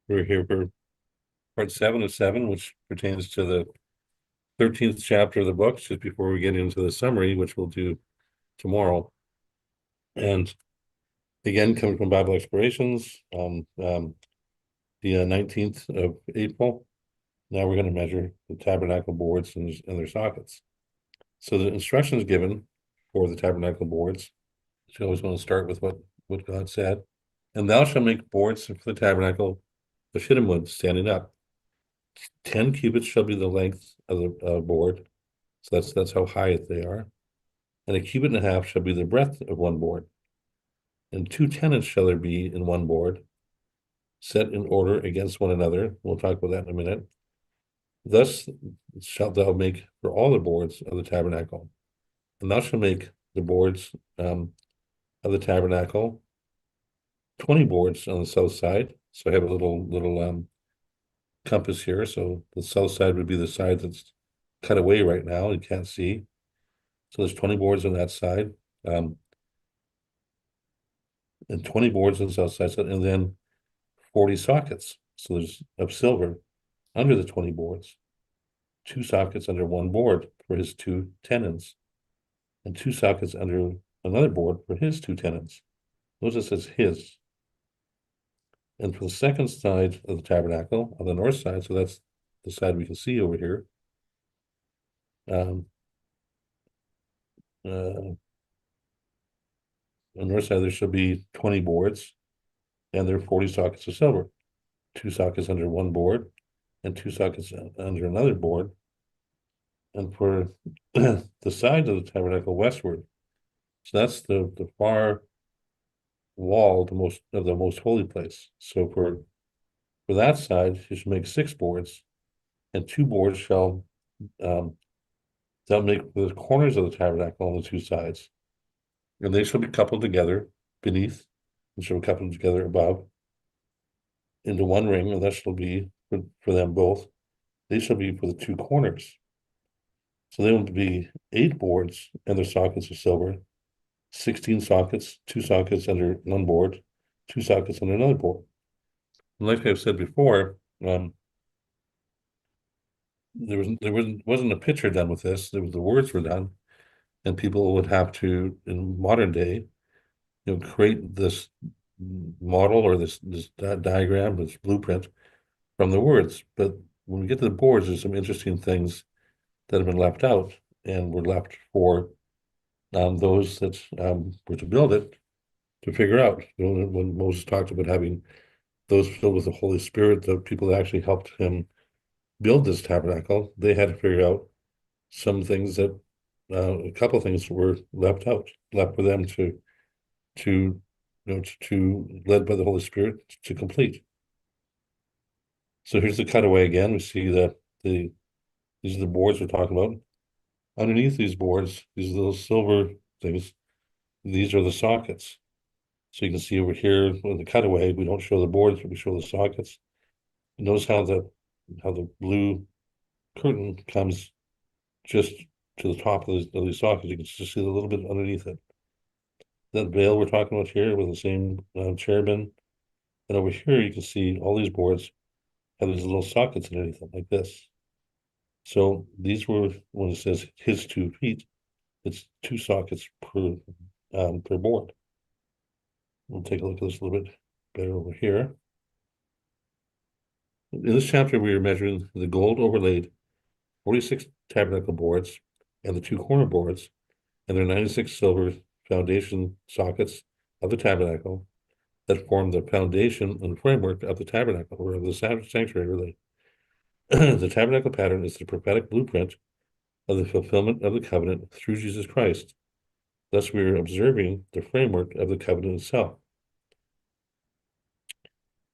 We're here for part 7 of 7, which pertains to the 13th chapter of the book, just before we get into the summary, which we'll do tomorrow. And again, coming from Bible Explorations on the 19th of April. Now we're going to measure the tabernacle boards and their sockets. So the instructions given for the tabernacle boards, you always want to start with what God said. And thou shalt make boards for the tabernacle of shittim wood standing up. 10 cubits shall be the length of the board. So that's how high they are. And a cubit and a half shall be the breadth of one board. And 2 tenons shall there be in one board, set in order against one another. We'll talk about that in a minute. Thus shalt thou make for all the boards of the tabernacle. And thou shalt make the boards of the tabernacle 20 boards on the south side. So I have a little compass here. So the south side would be the side that's cut away right now. You can't see. So there's 20 boards on that side. And 20 boards on the south side, and then 40 sockets. So there's of silver under the 20 boards, 2 sockets under one board for his 2 tenons, and 2 sockets under another board for his 2 tenons. Notice it says his. And for the second side of the tabernacle, on the north side, so that's the side we can see over here, on the north side, there shall be 20 boards, and there are 40 sockets of silver, 2 sockets under one board, and 2 sockets under another board. And for the side of the tabernacle westward, so that's the far wall, the most holy place. So for that side, you should make 6 boards, and 2 boards shall they'll make the corners of the tabernacle on the 2 sides, and they shall be coupled together beneath, and shall be coupled together above into one ring, and that shall be for them both. They shall be for the 2 corners. So they will be 8 boards and their sockets of silver, 16 sockets, 2 sockets under one board, 2 sockets under another board. And like I've said before, wasn't a picture done with this. The words were done, and people would have to, in modern day, create this model or this diagram, this blueprint from the words. But when we get to the boards, there's some interesting things that have been left out, and were left for those that were to build it to figure out. When Moses talked about having those filled with the Holy Spirit, the people that actually helped him build this tabernacle, they had to figure out some things that a couple of things were left out, left for them to led by the Holy Spirit to complete. So here's the cutaway again. We see that these are the boards we're talking about. Underneath these boards, these little silver things, these are the sockets. So you can see over here in the cutaway, we don't show the boards, but we show the sockets. Notice how the blue curtain comes just to the top of these sockets. You can just see a little bit underneath it. That veil we're talking about here with the same cherubim. And over here, you can see all these boards have these little sockets underneath them like this. So these were, when it says his 2 feet, it's 2 sockets per board. We'll take a look at this a little bit better over here. In this chapter, we are measuring the gold overlaid 46 tabernacle boards and the 2 corner boards, and their 96 silver foundation sockets of the tabernacle that form the foundation and framework of the tabernacle, or of the sanctuary, really. The tabernacle pattern is the prophetic blueprint of the fulfillment of the covenant through Jesus Christ. Thus, we are observing the framework of the covenant itself.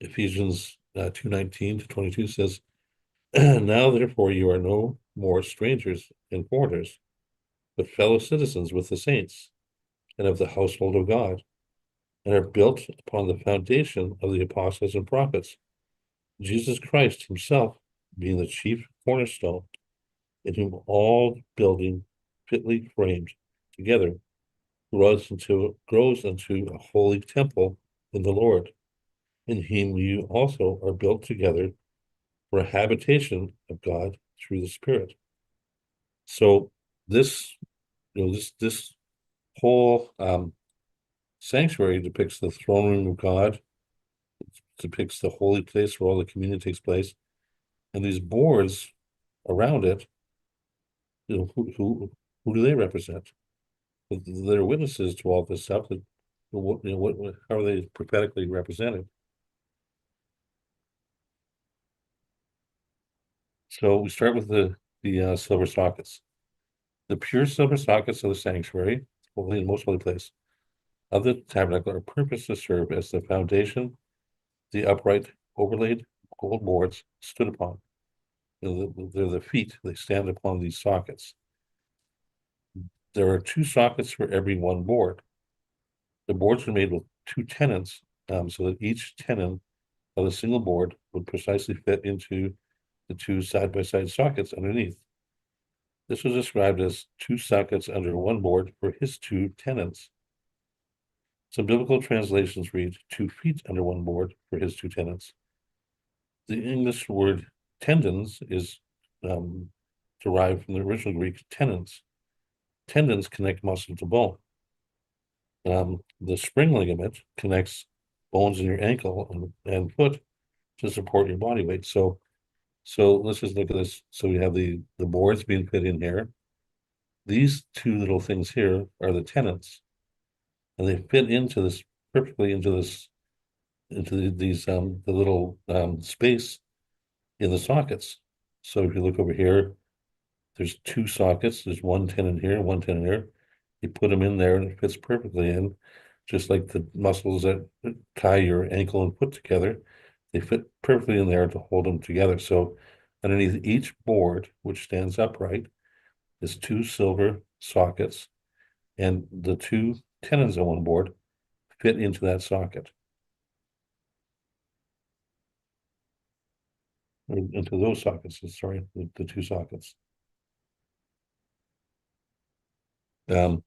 Ephesians 2:19-22 says, now therefore you are no more strangers and foreigners, but fellow citizens with the saints and of the household of God, and are built upon the foundation of the apostles and prophets, Jesus Christ himself being the chief cornerstone, in whom all building fitly framed together grows into a holy temple in the Lord. in whom you also are built together for a habitation of God through the Spirit. So this, this whole sanctuary depicts the throne room of God, depicts the holy place where all the communion takes place, and these boards around it, who do they represent? They're witnesses to all this stuff. That, how are they prophetically represented? So we start with the silver sockets. The pure silver sockets of the sanctuary, holy and most holy place, of the tabernacle are purposed to serve as the foundation, the upright, overlaid gold boards stood upon. They're the feet, they stand upon these sockets. There are two sockets for every one board. The boards are made with two tenons, so that each tenon of a single board would precisely fit into the two side-by-side sockets underneath. This was described as two sockets under one board for his two tenons. Some biblical translations read 2 feet under one board for his two tenons. The English word tendons is derived from the original Greek tenons. Tendons connect muscle to bone. The spring ligament connects bones in your ankle and foot to support your body weight. So let's just look at this. So we have the boards being fit in here. These two little things here are the tenons, and they fit into this perfectly these the little space in the sockets. So if you look over here, there's two sockets. There's one tenon here, one tenon here. You put them in there, and it fits perfectly in, just like the muscles that tie your ankle and foot together. They fit perfectly in there to hold them together. So underneath each board, which stands upright, is two silver sockets, and the two tenons on one board fit into that socket, or into those sockets. Sorry, the two sockets. Um,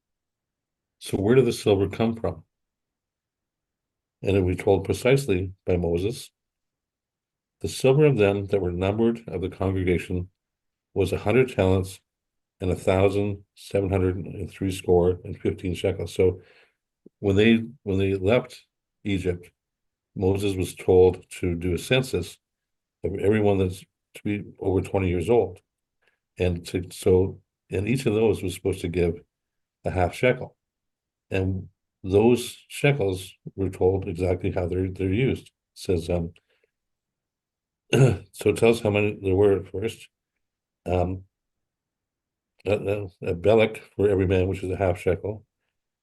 so where did the silver come from? And it will be told precisely by Moses. The silver of them that were numbered of the congregation was 100 talents and 1,703 score and 15 shekels. So when they left Egypt, Moses was told to do a census of everyone that's to be over 20 years old. And each of those was supposed to give a half shekel. And those shekels were told exactly how they're used. It says so tell us how many there were at first. Um a belek for every man, which is a half shekel.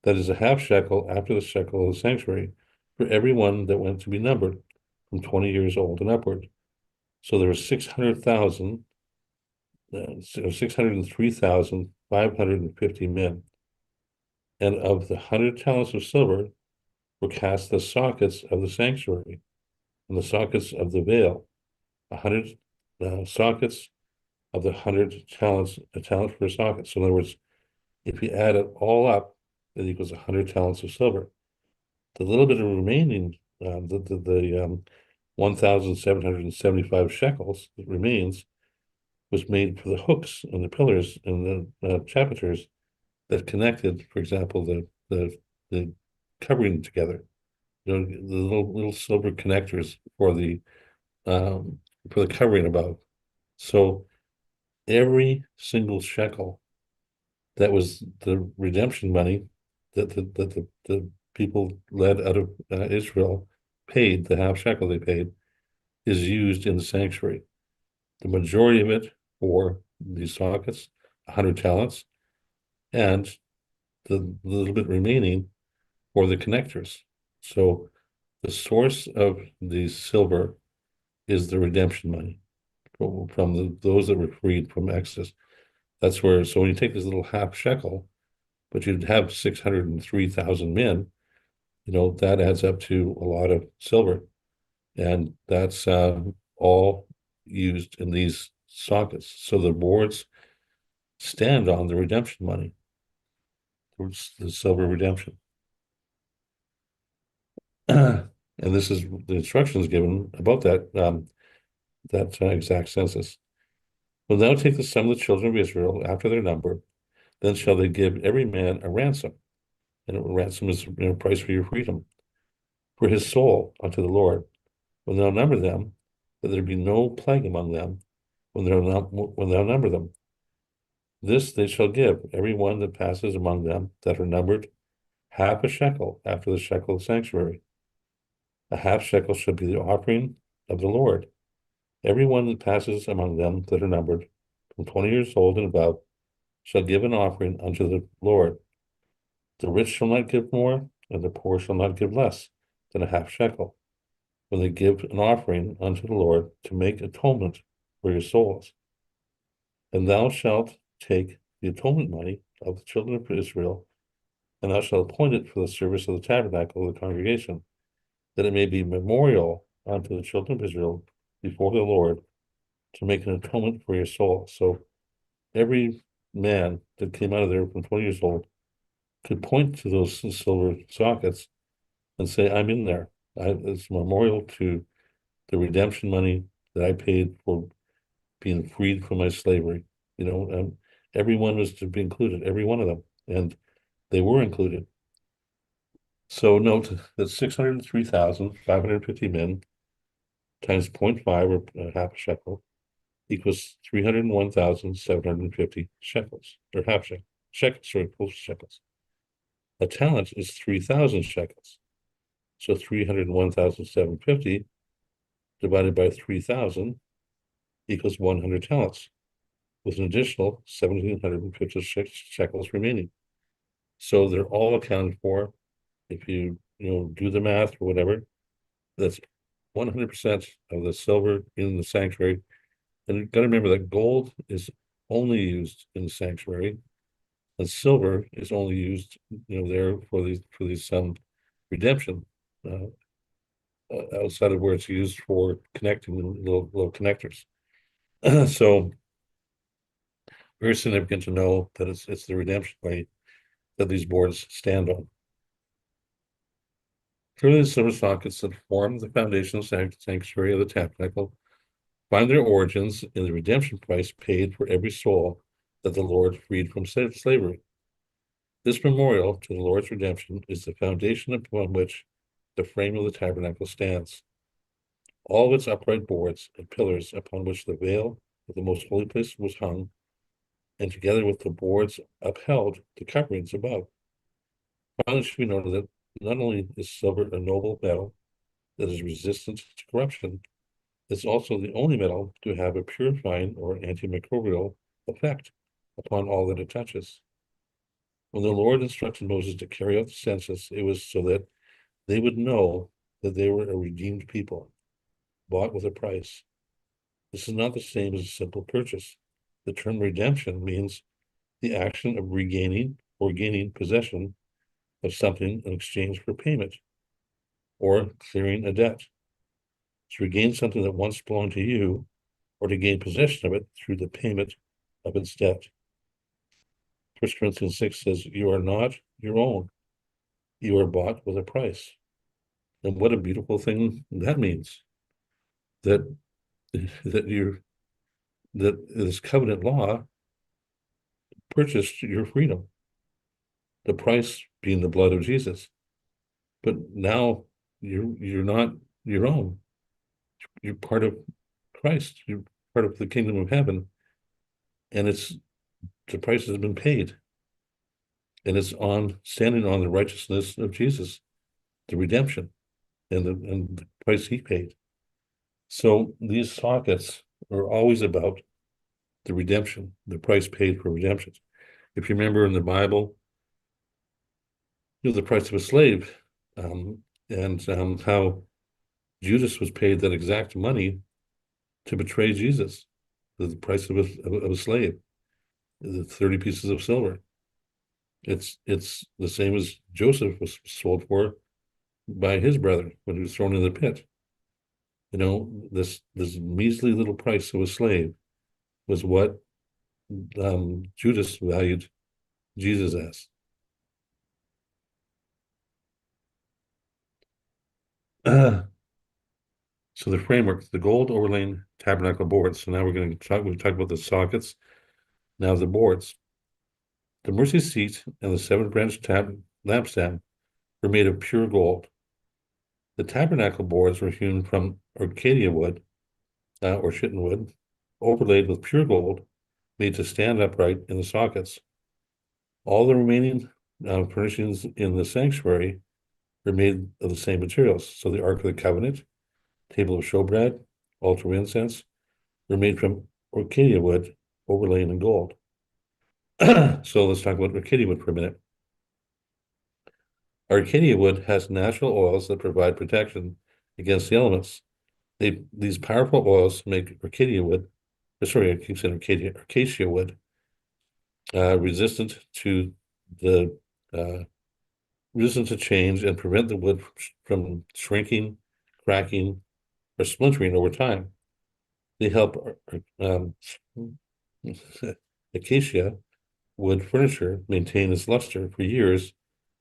That is a half shekel after the shekel of the sanctuary for everyone that went to be numbered from 20 years old and upward. So there were 600,000, 603,550 men. And of the 100 talents of silver were cast the sockets of the sanctuary and the sockets of the veil, 100 sockets of the 100 talents, a talent per socket. So in other words, if you add it all up, it equals 100 talents of silver. The little bit of remaining, the 1,775 shekels that remains was made for the hooks and the pillars and the chapiters that connected, for example, the covering together. The little silver connectors for the covering above. So every single shekel that was the redemption money that the people led out of Israel paid, the half shekel they paid, is used in the sanctuary. The majority of it for these sockets, 100 talents, and the little bit remaining for the connectors. So the source of the silver is the redemption money from those that were freed from Exodus. That's where, so when you take this little half shekel, but you'd have 603,000 men, that adds up to a lot of silver. And that's all used in these sockets. So the boards stand on the redemption money, the silver redemption. And this is the instructions given about that exact census. Will thou take the sum of the children of Israel after their number, then shall they give every man a ransom. And a ransom is a price for your freedom, for his soul unto the Lord. When thou number them, that there be no plague among them, when thou number them. This they shall give, every one that passes among them that are numbered, half a shekel after the shekel of the sanctuary. A half shekel shall be the offering of the Lord. Every one that passes among them that are numbered, from 20 years old and above, shall give an offering unto the Lord. The rich shall not give more, and the poor shall not give less than a half shekel, when they give an offering unto the Lord to make atonement for your souls. And thou shalt take the atonement money of the children of Israel, and thou shalt appoint it for the service of the tabernacle of the congregation, that it may be memorial unto the children of Israel before the Lord, to make an atonement for your soul. So every man that came out of there from 20 years old could point to those silver sockets and say, I'm in there. It's a memorial to the redemption money that I paid for being freed from my slavery. Everyone was to be included, every one of them, and they were included. So note that 603,550 men times 0.5 or half a shekel equals 301,750 shekels, or half shekel, full shekels. A talent is 3,000 shekels. So 301,750 divided by 3,000 equals 100 talents, with an additional 1,750 shekels remaining. So they're all accounted for. If you do the math or whatever, that's 100% of the silver in the sanctuary. And you've got to remember that gold is only used in the sanctuary, and silver is only used, there for these redemption, outside of where it's used for connecting little connectors. So very significant to know that it's the redemption way that these boards stand on. Clearly, the silver sockets that form the foundation of the sanctuary of the tabernacle find their origins in the redemption price paid for every soul that the Lord freed from slavery. This memorial to the Lord's redemption is the foundation upon which the frame of the tabernacle stands. All of its upright boards and pillars upon which the veil of the most holy place was hung, and together with the boards upheld the coverings above. Finally, it should be noted that not only is silver a noble metal that is resistant to corruption, it's also the only metal to have a purifying or antimicrobial effect upon all that it touches. When the Lord instructed Moses to carry out the census, it was so that they would know that they were a redeemed people, bought with a price. This is not the same as a simple purchase. The term redemption means the action of regaining or gaining possession of something in exchange for payment, or clearing a debt. To regain something that once belonged to you, or to gain possession of it through the payment of its debt. 1 Corinthians 6 says, you are not your own. You are bought with a price. And what a beautiful thing that means. That this covenant law purchased your freedom. The price being the blood of Jesus. But now you're not your own. You're part of Christ. You're part of the kingdom of heaven. And the price has been paid. And it's standing on the righteousness of Jesus, the redemption, and the price he paid. So these sockets are always about the redemption, the price paid for redemption. If you remember in the Bible, the price of a slave, and how Judas was paid that exact money to betray Jesus, the price of a slave, the 30 pieces of silver. It's the same as Joseph was sold for by his brother when he was thrown in the pit. This measly little price of a slave was what Judas valued Jesus as. So the framework, the gold overlain tabernacle boards. So now we've talked about the sockets, now the boards. The mercy seat and the seven branch lampstand were made of pure gold. The tabernacle boards were hewn from Acacia wood or shittim wood, overlaid with pure gold, made to stand upright in the sockets. All the remaining furnishings in the sanctuary were made of the same materials. So the Ark of the Covenant, table of showbread, altar of incense were made from Acacia wood, overlain in gold. So let's talk about Acacia wood for a minute. Acacia wood has natural oils that provide protection against the elements. These powerful oils make Acacia wood, sorry, I keep saying Acacia wood, resistant to the resistant to change and prevent the wood from shrinking, cracking, or splintering over time. They help acacia wood furniture maintain its luster for years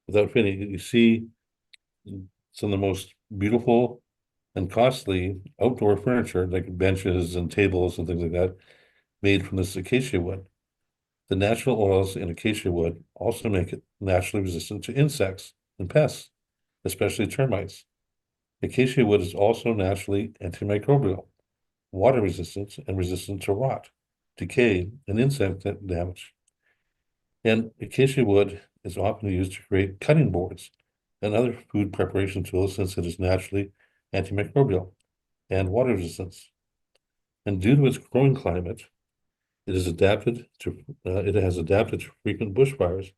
without fading. You see some of the most beautiful and costly outdoor furniture, like benches and tables and things like that, made from this acacia wood. The natural oils in acacia wood also make it naturally resistant to insects and pests, especially termites. Acacia wood is also naturally antimicrobial, water resistant, and resistant to rot, decay, and insect damage. And acacia wood is often used to create cutting boards and other food preparation tools since it is naturally antimicrobial and water resistant. And due to its growing climate, it has adapted to frequent bushfires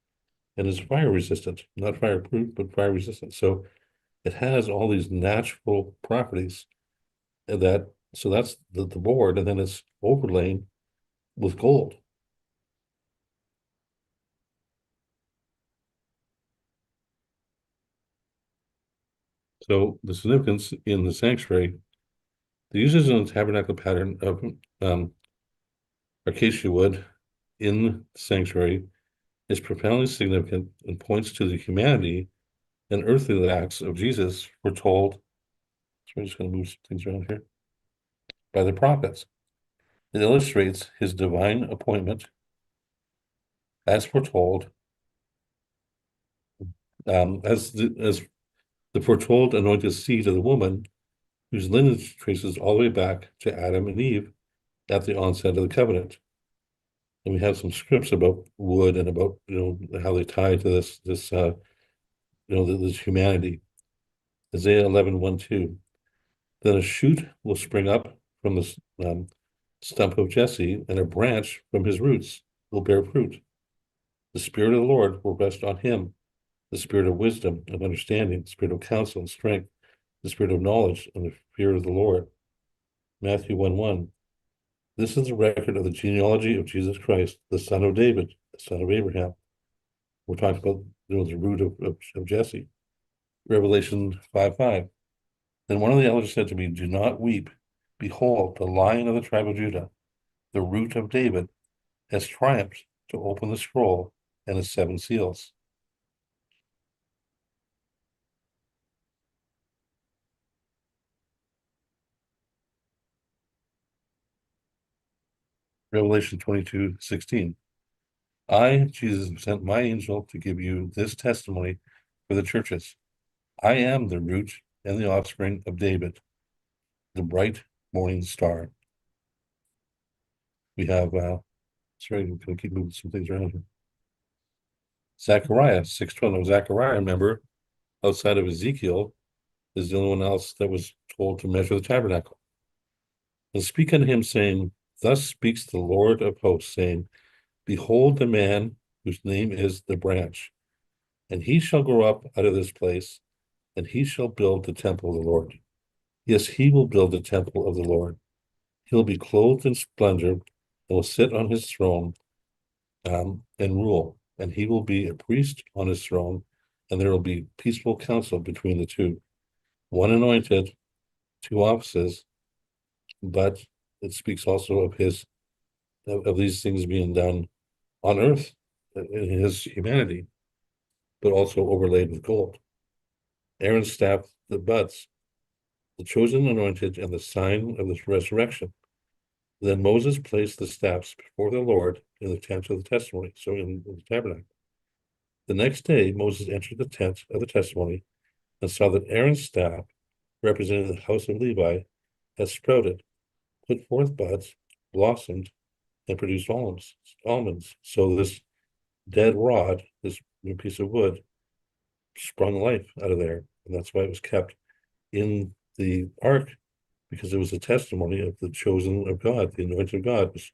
and is fire resistant, not fireproof, but fire resistant. So it has all these natural properties so that's the board, and then it's overlain with gold. So the significance in the sanctuary, the uses in the tabernacle pattern of acacia wood in the sanctuary is profoundly significant and points to the humanity and earthly acts of Jesus foretold. So I'm just going to move some things around here by the prophets. It illustrates his divine appointment as foretold, as the foretold anointed seed of the woman whose lineage traces all the way back to Adam and Eve at the onset of the covenant. And we have some scripts about wood and about how they tie to this humanity. Isaiah 11:1-2. Then a shoot will spring up from the stump of Jesse, and a branch from his roots will bear fruit. The Spirit of the Lord will rest on him, the Spirit of wisdom and understanding, the Spirit of counsel and strength, the Spirit of knowledge and the fear of the Lord. Matthew 1:1. This is a record of the genealogy of Jesus Christ, the son of David, the son of Abraham. We're talking about the root of Jesse. Revelation 5:5. Then one of the elders said to me, do not weep. Behold, the Lion of the tribe of Judah, the root of David, has triumphed to open the scroll and its seven seals. Revelation 22:16. I, Jesus, sent my angel to give you this testimony for the churches. I am the root and the offspring of David, the bright morning star. We have, sorry, I'm going to keep moving some things around here. Zechariah 6:12. Now, Zechariah, remember, outside of Ezekiel, is the only one else that was told to measure the tabernacle. And speak unto him, saying, thus speaks the Lord of hosts, saying, behold the man whose name is the branch, and he shall grow up out of this place, and he shall build the temple of the Lord. Yes, he will build the temple of the Lord. He'll be clothed in splendor and will sit on his throne and rule. And he will be a priest on his throne, and there will be peaceful counsel between the two. One anointed, two offices, but it speaks also of these things being done on earth in his humanity, but also overlaid with gold. Aaron's staff, the buds. the chosen anointed, and the sign of this resurrection. Then Moses placed the staffs before the Lord in the tent of the testimony, so in the tabernacle. The next day, Moses entered the tent of the testimony and saw that Aaron's staff, representing the house of Levi, had sprouted, put forth buds, blossomed, and produced almonds. So this dead rod, this new piece of wood, sprung life out of there. And that's why it was kept in the ark, because it was a testimony of the chosen of God. The anointed of God was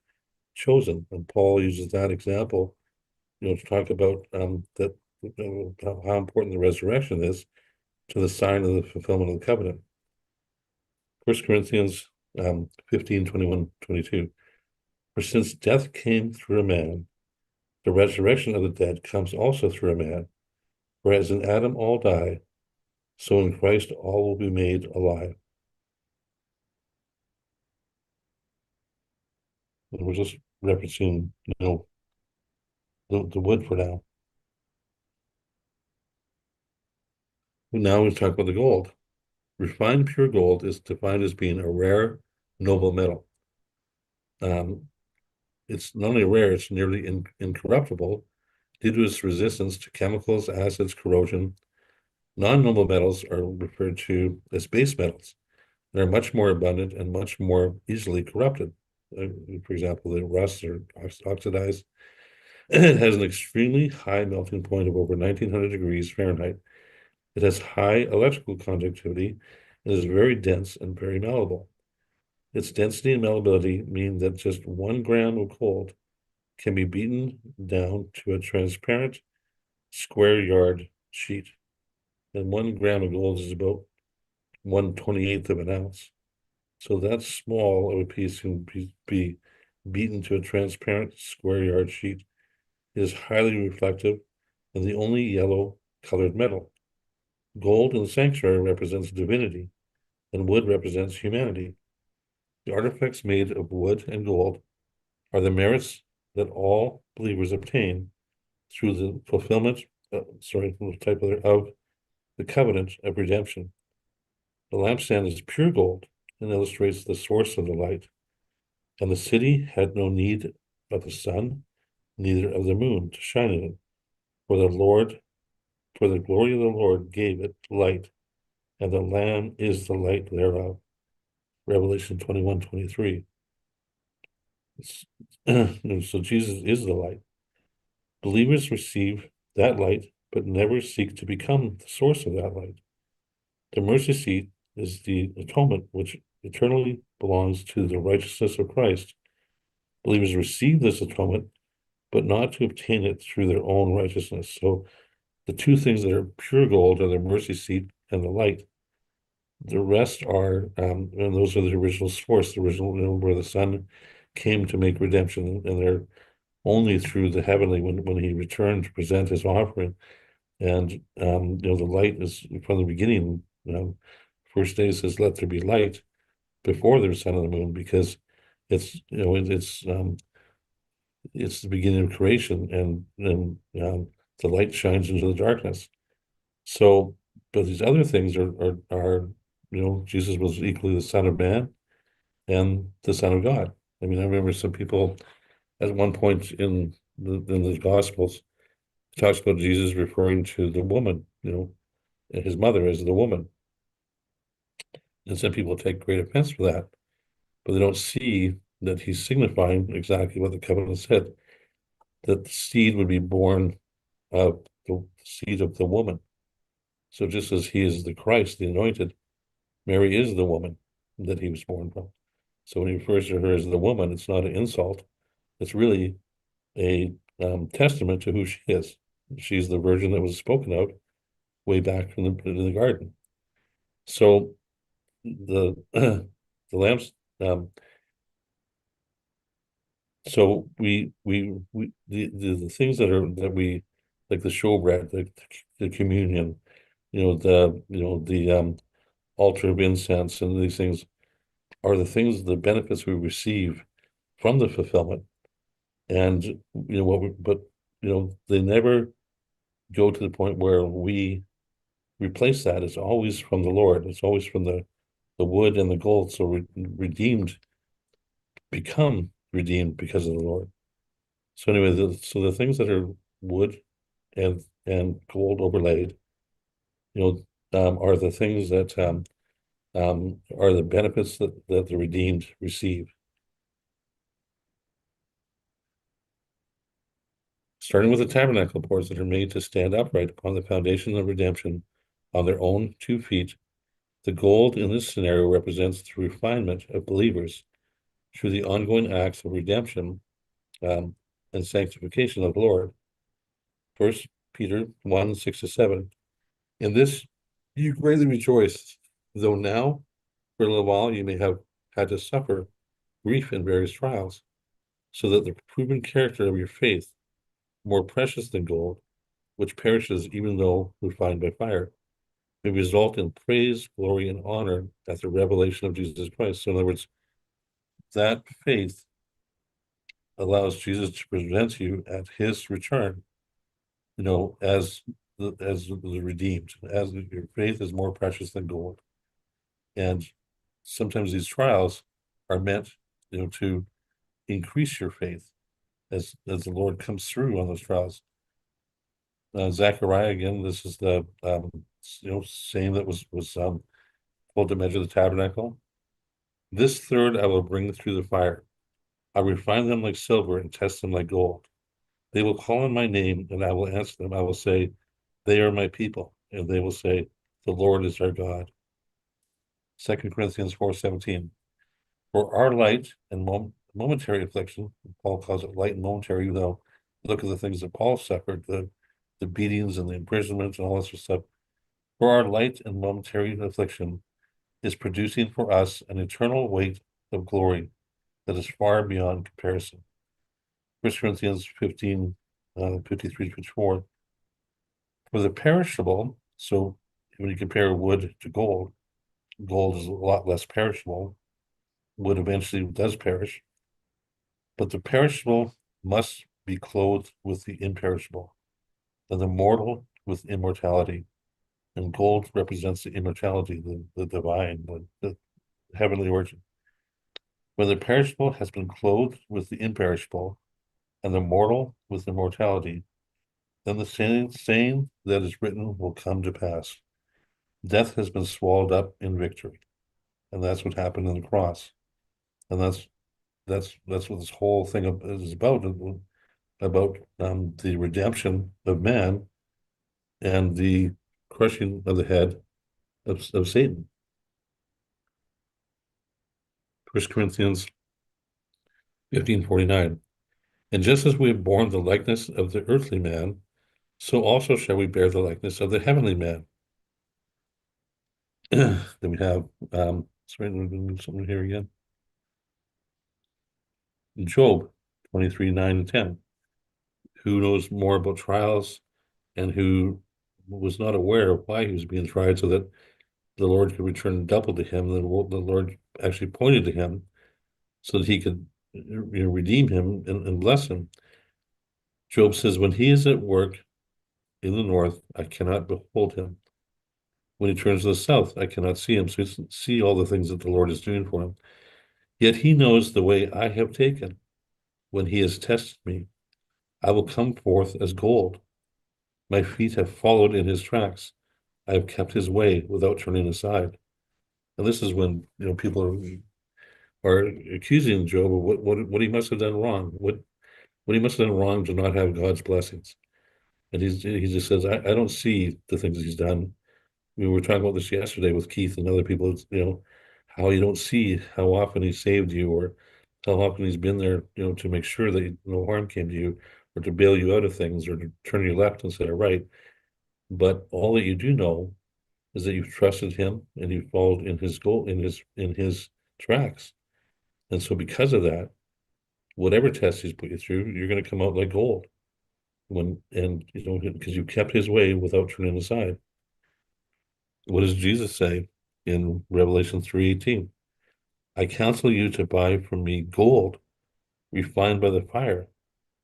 chosen. And Paul uses that example, to talk about that how important the resurrection is to the sign of the fulfillment of the covenant. 1 Corinthians 15, 21, 22. For since death came through a man, the resurrection of the dead comes also through a man. Whereas in Adam all die, so in Christ all will be made alive. And we're just referencing, the wood for now. Now we talk about the gold. Refined pure gold is defined as being a rare, noble metal. It's not only rare, it's nearly incorruptible due to its resistance to chemicals, acids, corrosion. Non-noble metals are referred to as base metals. They're much more abundant and much more easily corrupted. For example, the rust or oxidized. It has an extremely high melting point of over 1900 degrees Fahrenheit. It has high electrical conductivity and is very dense and very malleable. Its density and malleability mean that just 1 gram of gold can be beaten down to a transparent square yard sheet. And 1 gram of gold is about 1/28th of an ounce. So that small of a piece can be beaten to a transparent square yard sheet. It is highly reflective and the only yellow colored metal. Gold in the sanctuary represents divinity, and wood represents humanity. The artifacts made of wood and gold are the merits that all believers obtain through the fulfillment, of the covenant of redemption. The lampstand is pure gold and illustrates the source of the light. And the city had no need of the sun, neither of the moon to shine in it, for the glory of the Lord gave it light, and the Lamb is the light thereof. Revelation 21:23. So Jesus is the light. Believers receive that light, but never seek to become the source of that light. The mercy seat is the atonement which eternally belongs to the righteousness of Christ. Believers receive this atonement, but not to obtain it through their own righteousness. So the two things that are pure gold are the mercy seat and the light. The rest are, and those are the original source, the original, where the Son came to make redemption, and they're only through the heavenly when he returned to present his offering. And the light is from the beginning. First day says, "Let there be light," before there's sun and the moon, because it's it's the beginning of creation, and the light shines into the darkness. So, but these other things are Jesus was equally the Son of Man and the Son of God. I mean, I remember some people at one point in the Gospels talks about Jesus referring to the woman, his mother as the woman. And some people take great offense for that, but they don't see that he's signifying exactly what the covenant said, that the seed would be born of the seed of the woman. So just as he is the Christ, the anointed, Mary is the woman that he was born from. So when he refers to her as the woman, it's not an insult. It's really a testament to who she is. She's the virgin that was spoken of way back in the garden. So the the lamps. So the things that we like, the showbread, the communion, the altar of incense, and these things are the things, the benefits we receive from the fulfillment. And they never go to the point where we replace that. It's always from the Lord. It's always from the the wood and the gold, so redeemed become redeemed because of the Lord. So anyway, so the things that are wood and gold overlaid, are the things that are the benefits that the redeemed receive. Starting with the tabernacle boards that are made to stand upright upon the foundation of redemption on their own 2 feet. The gold in this scenario represents the refinement of believers through the ongoing acts of redemption um, and sanctification of the Lord. 1 Peter 1:6-7. In this you greatly rejoice, though now for a little while you may have had to suffer grief in various trials, so that the proven character of your faith, more precious than gold, which perishes even though refined by fire, may result in praise, glory, and honor at the revelation of Jesus Christ. So in other words, that faith allows Jesus to present you at his return, as the redeemed, as your faith is more precious than gold. And sometimes these trials are meant, to increase your faith as the Lord comes through on those trials. Zechariah, again, this is the saying that was told to measure the tabernacle. This third I will bring through the fire. I refine them like silver and test them like gold. They will call on my name, and I will answer them. I will say, they are my people, and they will say, the Lord is our God. 2 Corinthians 4:17. For our light and momentary affliction, Paul calls it light and momentary, even though look at the things that Paul suffered, the beatings and the imprisonment and all that sort of stuff. For our light and momentary affliction is producing for us an eternal weight of glory that is far beyond comparison. 1 Corinthians 15, 53-54. For the perishable, so when you compare wood to gold, gold is a lot less perishable. Wood eventually does perish, but the perishable must be clothed with the imperishable, and the mortal with immortality. And gold represents the immortality, the divine, the heavenly origin. When the perishable has been clothed with the imperishable, and the mortal with immortality, then the saying that is written will come to pass. Death has been swallowed up in victory. And that's what happened on the cross. And that's what this whole thing is about the redemption of man and the crushing of the head of Satan. 1 Corinthians 15:49. And just as we have borne the likeness of the earthly man, so also shall we bear the likeness of the heavenly man. Then we have, sorry, let me move something here again. Job 23:9-10. Who knows more about trials and who was not aware of why he was being tried, so that the Lord could return double to him. The Lord actually pointed to him so that he could redeem him and bless him. Job says, when he is at work in the north, I cannot behold him. When he turns to the south, I cannot see him. So he see all the things that the Lord is doing for him. Yet he knows the way I have taken. When he has tested me, I will come forth as gold. My feet have followed in his tracks. I have kept his way without turning aside. And this is when people are accusing Job of what he must have done wrong, what he must have done wrong to not have God's blessings. And he just says, I don't see the things he's done. We were talking about this yesterday with Keith and other people, how you don't see how often he saved you, or how often he's been there, to make sure that no harm came to you, or to bail you out of things, or to turn you left instead of right. But all that you do know is that you've trusted him and you've followed in his goal, in his tracks. And so because of that, whatever test he's put you through, you're going to come out like gold. Because you kept his way without turning aside. What does Jesus say in Revelation 3:18? I counsel you to buy from me gold refined by the fire,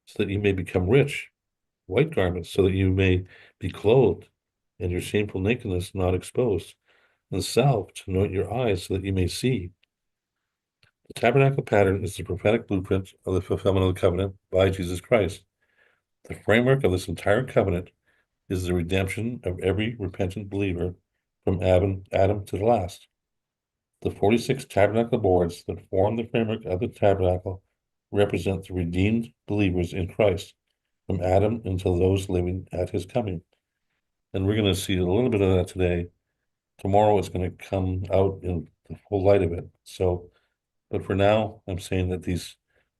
so that you may become rich, white garments, so that you may be clothed, and your shameful nakedness not exposed. and salve to anoint your eyes so that you may see. The tabernacle pattern is the prophetic blueprint of the fulfillment of the covenant by Jesus Christ. The framework of this entire covenant is the redemption of every repentant believer from Adam to the last. The 46 tabernacle boards that form the framework of the tabernacle represent the redeemed believers in Christ from Adam until those living at his coming. And we're going to see a little bit of that today. Tomorrow it's going to come out in the full light of it. So, but for now, I'm saying that these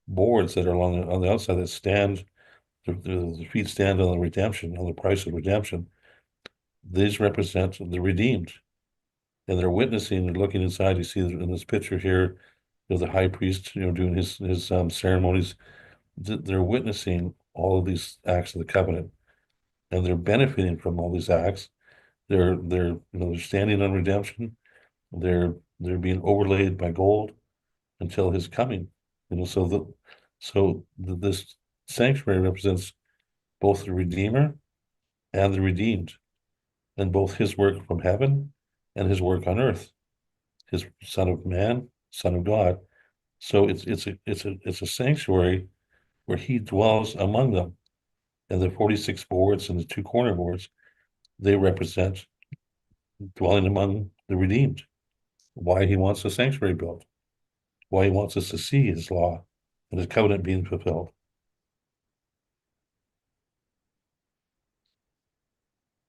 boards that are on the outside that stand, the feet stand on the redemption, on the price of redemption, these represent the redeemed. And they're witnessing and looking inside. You see in this picture here, the high priest, doing his ceremonies. They're witnessing all of these acts of the covenant, and they're benefiting from all these acts. They're standing on redemption. They're being overlaid by gold until his coming. This sanctuary represents both the Redeemer and the redeemed, and both his work from heaven and his work on earth, his Son of Man, Son of God. So it's a sanctuary where he dwells among them. And the 46 boards and the two corner boards, they represent dwelling among the redeemed. Why he wants a sanctuary built, why he wants us to see his law and his covenant being fulfilled.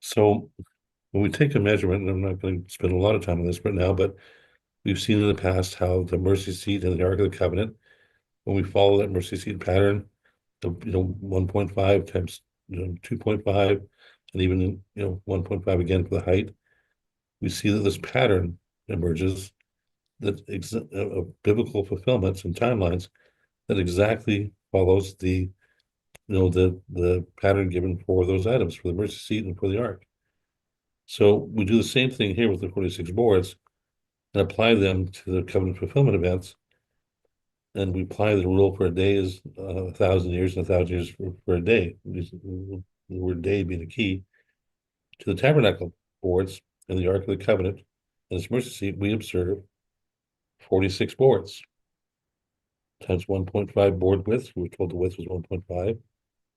So when we take a measurement, and I'm not going to spend a lot of time on this right now, but we've seen in the past how the mercy seat and the Ark of the Covenant, when we follow that mercy seat pattern of 1.5 times 2.5, and even 1.5 again for the height, we see that this pattern emerges that of biblical fulfillments and timelines that exactly follows the pattern given for those items, for the mercy seat and for the ark. So we do the same thing here with the 46 boards and apply them to the covenant fulfillment events. And we apply the rule for a day is 1,000 years, and 1,000 years for a day. The word day being the key to the tabernacle boards and the Ark of the Covenant and its mercy seat. We observe 46 boards times 1.5 board width. We were told the width was 1.5.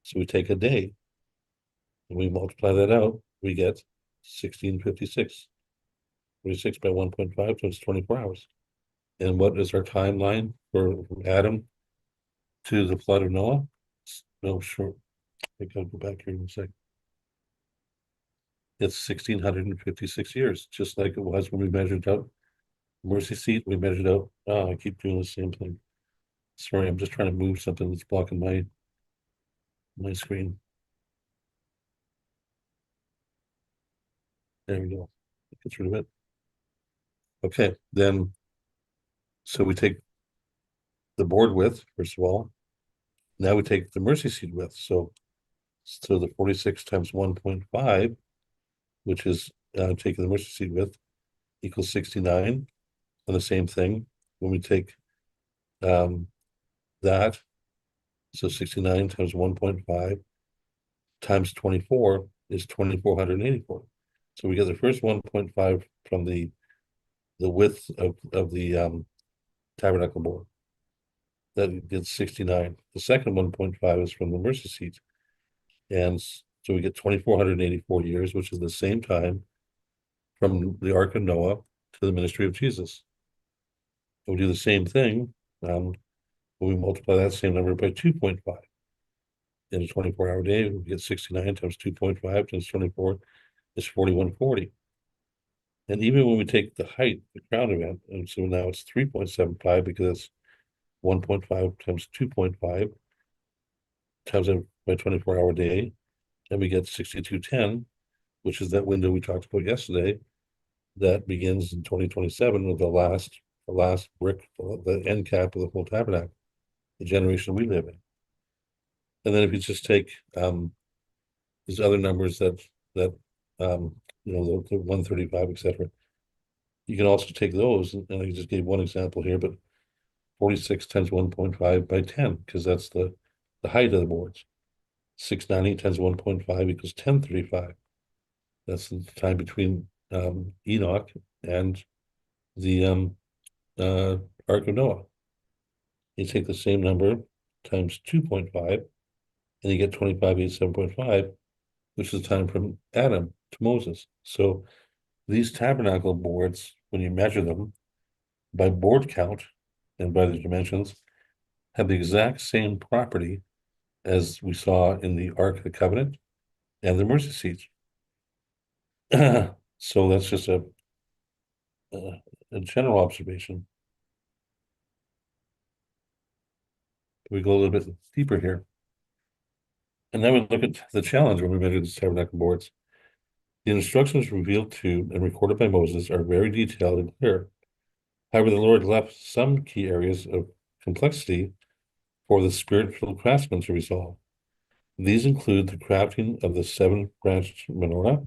So we take a day and we multiply that out. We get 1656. 46 by 1.5 times 24 hours. And what is our timeline from Adam to the flood of Noah? No, sure. I gotta go back here in a second. It's 1,656 years, just like it was when we measured out mercy seat. We measured out. Oh, I keep doing the same thing. Sorry, I'm just trying to move something that's blocking my screen. There we go. Get rid of it. Okay, then so we take the board width, first of all. Now we take the mercy seat width. So the 46 times 1.5, which is taking the mercy seat width, equals 69. And the same thing when we take that, so 69 times 1.5 times 24 is 2,484. So we get the first 1.5 from the width of the tabernacle board. That gets 69. The second 1.5 is from the mercy seat. And so we get 2,484 years, which is the same time from the Ark of Noah to the ministry of Jesus. And we do the same thing when we multiply that same number by 2.5. In a 24-hour day, we get 69 times 2.5 times 24 is 4,140. And even when we take the height, the crown event, and so now it's 3.75 because it's 1.5 times 2.5 times it by 24-hour day, and we get 6210, which is that window we talked about yesterday, that begins in 2027 with the last brick, the end cap of the whole tabernacle, the generation we live in. And then if you just take these other numbers that the 135, etc., you can also take those, and I just gave one example here, but 46 times 1.5 by 10, because that's the height of the boards. 690 times 1.5 equals 1035. That's the time between Enoch and the Ark of Noah. You take the same number times 2.5, and you get 2587.5, which is the time from Adam to Moses. So these tabernacle boards, when you measure them by board count and by the dimensions, have the exact same property as we saw in the Ark of the Covenant and the mercy seat. So that's just a general observation. We go a little bit deeper here. And then we look at the challenge when we measure the tabernacle boards. The instructions revealed to and recorded by Moses are very detailed and clear. However, the Lord left some key areas of complexity for the spirit-filled craftsmen to resolve. These include the crafting of the seven-branched menorah.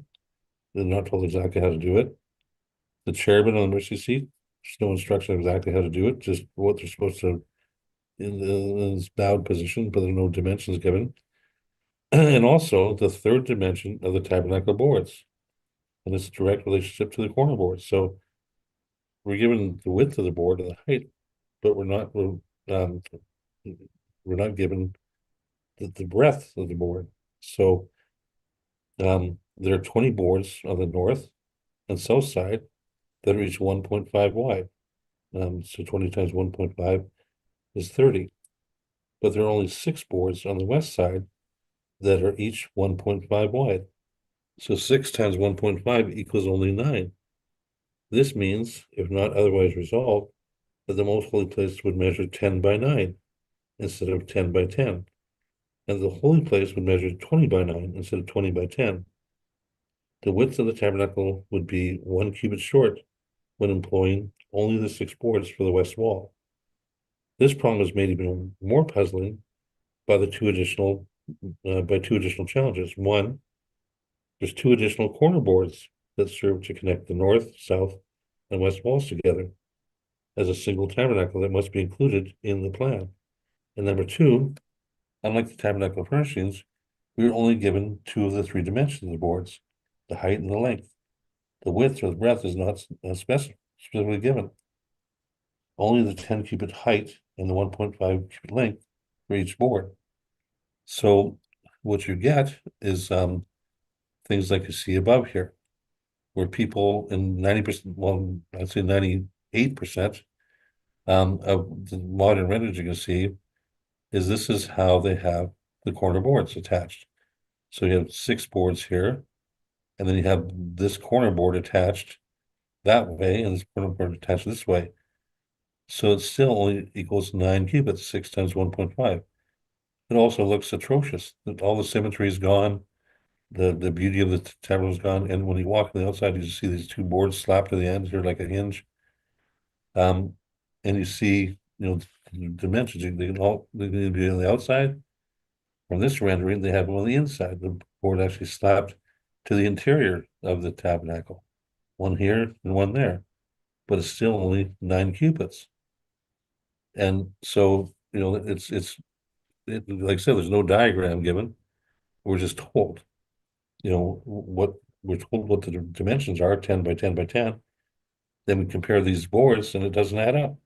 They're not told exactly how to do it. The cherubim on the mercy seat, there's no instruction exactly how to do it, just what they're supposed to in this bowed position, but there are no dimensions given. And also the third dimension of the tabernacle boards and its direct relationship to the corner boards. So we're given the width of the board and the height, but um, we're not given the breadth of the board. So there are 20 boards on the north and south side that are each 1.5 wide. So 20 times 1.5 is 30. But there are only 6 boards on the west side that are each 1.5 wide. So 6 times 1.5 equals only 9. This means, if not otherwise resolved, that the most holy place would measure 10 by 9 instead of 10 by 10. And the holy place would measure 20 by 9 instead of 20 by 10. The width of the tabernacle would be 1 cubit short when employing only the 6 boards for the west wall. This problem is made even more puzzling by two additional challenges. One, there's 2 additional corner boards that serve to connect the north, south, and west walls together as a single tabernacle that must be included in the plan. And number 2, unlike the tabernacle furnishings, we are only given 2 of the 3 dimensions of the boards, the height and the length. The width or the breadth is not specifically given. Only the 10 cubit height and the 1.5 cubit length for each board. So what you get is things like you see above here, where people in 90%, well, I'd say 98% of the modern renderings you can see is this is how they have the corner boards attached. So you have 6 boards here, and then you have this corner board attached that way, and this corner board attached this way. So it still only equals 9 cubits, 6 times 1.5. It also looks atrocious. All the symmetry is gone. The beauty of the tabernacle is gone. And when you walk on the outside, you just see these 2 boards slapped to the ends here like a hinge. And you see, the dimensions. They can be on the outside. From this rendering, they have them on the inside. The board actually slapped to the interior of the tabernacle. One here and one there. But it's still only 9 cubits. And so, like I said, there's no diagram given. We're just told, what we're told what the dimensions are, 10 by 10 by 10. Then we compare these boards and it doesn't add up.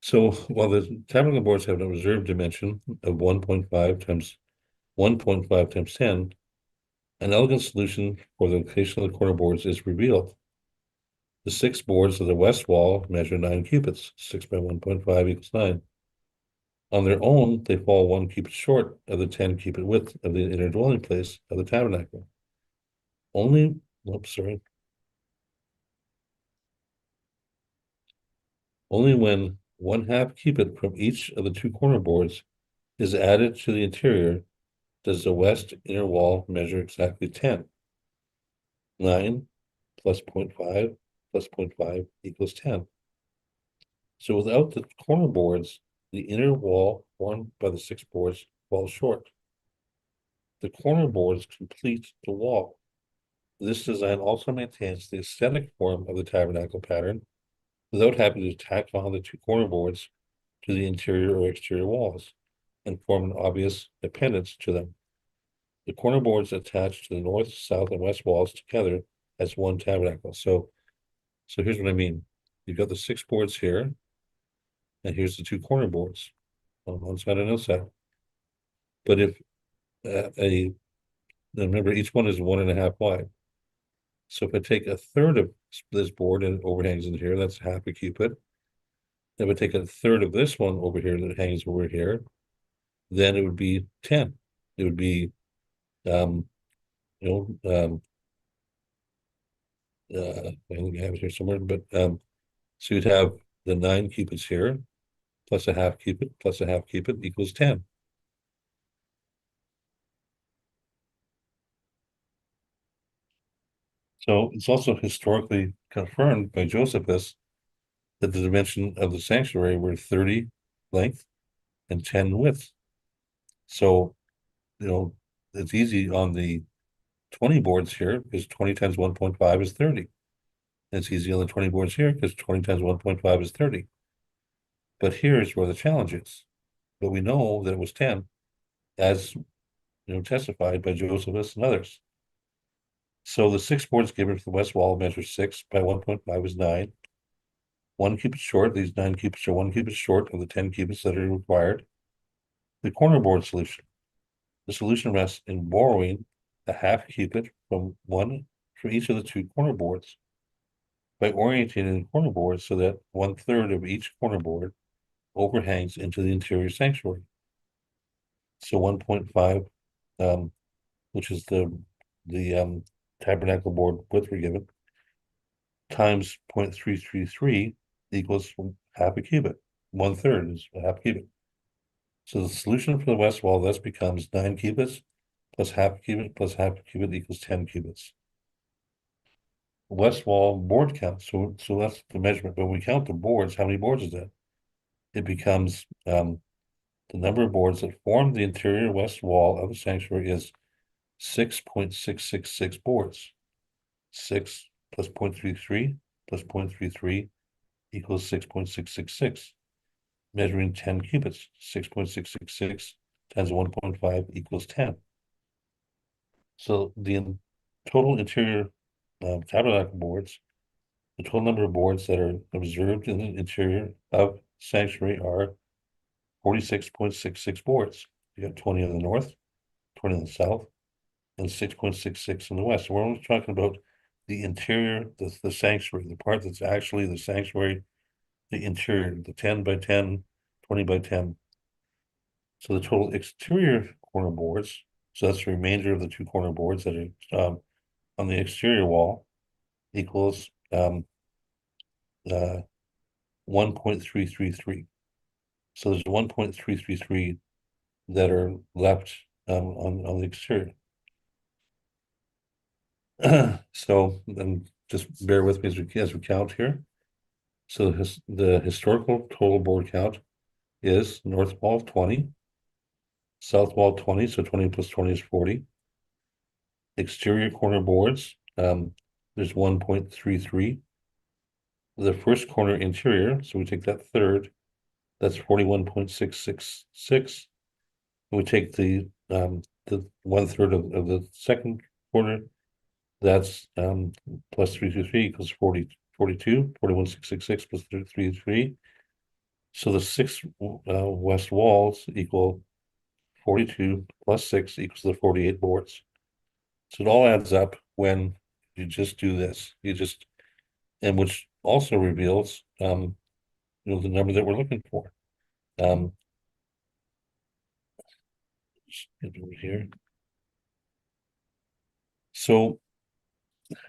So while the tabernacle boards have an observed dimension of 1.5 times 1.5 times 10, an elegant solution for the location of the corner boards is revealed. The 6 boards of the west wall measure 9 cubits. 6 by 1.5 equals 9. On their own, they fall 1 cubit short of the 10 cubit width of the inner dwelling place of the tabernacle. Only when 1/2 cubit from each of the 2 corner boards is added to the interior does the west inner wall measure exactly 10. 9 plus 0.5 plus 0.5 equals 10. So without the corner boards, the inner wall formed by the 6 boards falls short. The corner boards complete the wall. This design also maintains the aesthetic form of the tabernacle pattern without having to tack on the 2 corner boards to the interior or exterior walls and form an obvious appendage to them. the corner boards attached to the north, south, and west walls together as one tabernacle. So here's what I mean. You've got the 6 boards here, and here's the 2 corner boards on one side and the other side. But if remember, each one is 1.5 wide. So if I take a third of this board and it overhangs in here, that's half a cubit. If I take a third of this one over here that hangs over here, then it would be 10. It would be, um, I think I have it here somewhere, but so you'd have the 9 cubits here, plus a half cubit, plus a half cubit equals 10. So it's also historically confirmed by Josephus that the dimension of the sanctuary were 30 length and 10 width. So, it's easy on the 20 boards here because 20 times 1.5 is 30. And it's easy on the 20 boards here because 20 times 1.5 is 30. But here's where the challenge is. But we know that it was 10, as testified by Josephus and others. So the 6 boards given for the west wall measure 6 by 1.5 is 9. 1 cubit short. These 9 cubits are 1 cubit short of the 10 cubits that are required. The corner board solution. The solution rests in borrowing a half cubit from each of the 2 corner boards by orientating the corner board so that 1/3 of each corner board overhangs into the interior sanctuary. So 1.5, which is the tabernacle board width we're given, times 0.333 equals half a cubit. 1/3 is a half cubit. So the solution for the west wall thus becomes 9 cubits plus half a cubit plus half a cubit equals 10 cubits. West wall board count. So that's the measurement. But when we count the boards, how many boards is that? It becomes the number of boards that form the interior west wall of the sanctuary is 6.666 boards. 6 plus 0.33 plus 0.33 equals 6.666. Measuring 10 cubits. 6.666 times 1.5 equals 10. So the total interior tabernacle boards, the total number of boards that are observed in the interior of sanctuary are 46.66 boards. You got 20 in the north, 20 in the south, and 6.66 in the west. So we're only talking about the interior, the sanctuary, the part that's actually the sanctuary, the interior, the 10 by 10, 20 by 10. So the total exterior corner boards, so that's the remainder of the 2 corner boards that are on the exterior wall, equals 1.333. So there's 1.333 that are left on the exterior. So then just bear with me as we count here. So the historical total board count is north wall 20, south wall 20, so 20 plus 20 is 40. Exterior corner boards, there's 1.33. The first corner interior, so we take that third, that's 41.666. We take the 1/3 of the second corner, that's plus 323 equals 42, 41.666 plus 333. So the 6 west walls equal 42 plus 6 equals the 48 boards. So it all adds up when you just do this. And which also reveals the number that we're looking for. Just get over here. So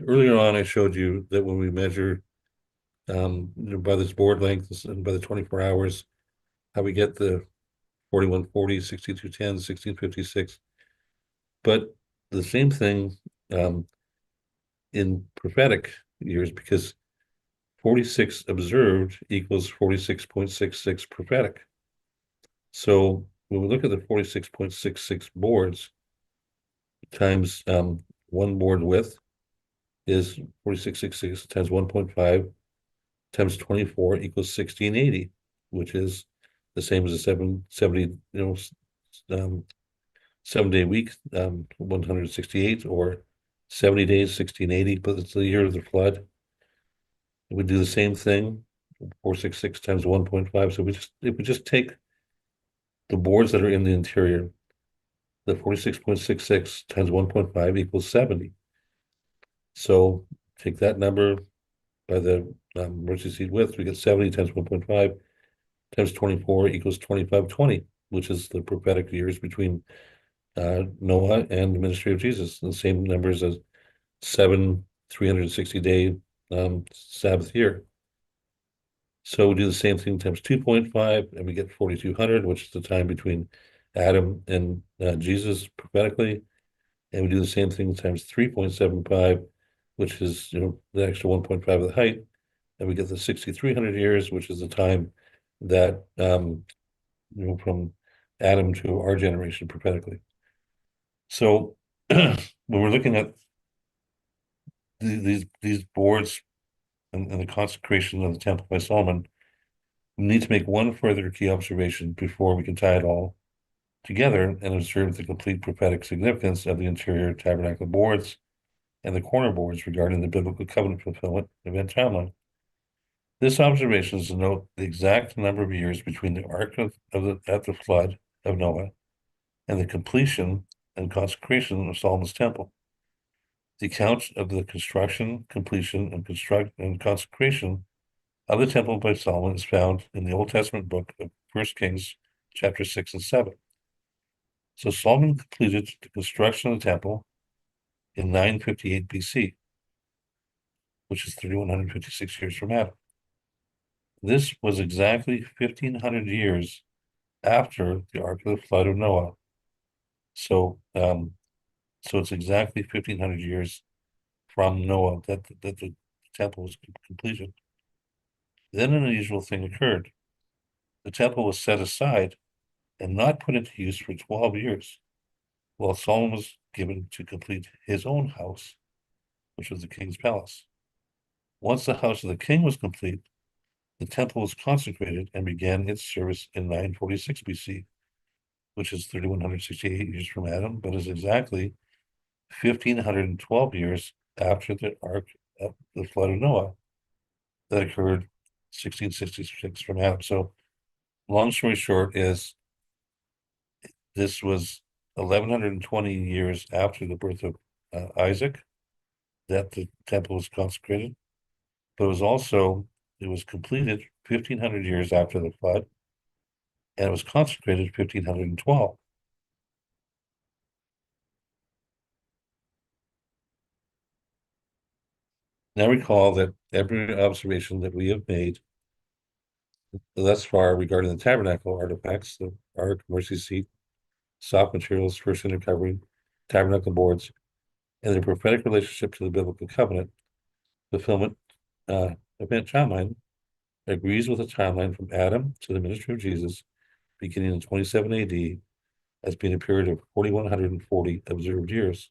earlier on, I showed you that when we measure by this board length and by the 24 hours, how we get the 4140, 6210, 1656. But the same thing in prophetic years, because 46 observed equals 46.66 prophetic. So when we look at the 46.66 boards times 1 board width is 4666 times 1.5 times 24 equals 1680, which is the same as the 770, 7-day week, 168, or 70 days, 1680, but it's the year of the flood. We do the same thing, 466 times 1.5. So if we just take the boards that are in the interior, the 46.66 times 1.5 equals 70. So take that number by the mercy seat width, we get 70 times 1.5 times 24 equals 2520, which is the prophetic years between Noah and the ministry of Jesus. The same numbers as 360-day Sabbath year. So we do the same thing times 2.5, and we get 4,200, which is the time between Adam and Jesus prophetically. And we do the same thing times 3.75, which is the extra 1.5 of the height, and we get the 6,300 years, which is the time that from Adam to our generation prophetically. So when we're looking at these boards and the consecration of the temple by Solomon, we need to make one further key observation before we can tie it all together and observe the complete prophetic significance of the interior tabernacle boards and the corner boards regarding the biblical covenant fulfillment event timeline. This observation is to note the exact number of years between the ark at the flood of Noah and the completion and consecration of Solomon's temple. The account of the construction, completion, and consecration of the temple by Solomon is found in the Old Testament book of 1 Kings, chapter 6 and 7. So Solomon completed the construction of the temple in 958 BC, which is 3,156 years from Adam. This was exactly 1,500 years after the Ark of the Flood of Noah. So it's exactly 1,500 years from Noah that the temple was completed. Then an unusual thing occurred. The temple was set aside and not put into use for 12 years, while Solomon was given to complete his own house, which was the king's palace. Once the house of the king was complete, the temple was consecrated and began its service in 946 BC, which is 3,168 years from Adam, but is exactly 1,512 years after the Ark of the Flood of Noah that occurred 1666 from Adam. So long story short is this was 1,120 years after the birth of Isaac that the temple was consecrated, but it was completed 1,500 years after the flood, and it was consecrated 1,512. Now recall that every observation that we have made thus far regarding the tabernacle artifacts, the ark, mercy seat, soft materials, first inner covering, tabernacle boards, and their prophetic relationship to the biblical covenant fulfillment event timeline agrees with the timeline from Adam to the ministry of Jesus, beginning in 27 AD, as being a period of 4,140 observed years.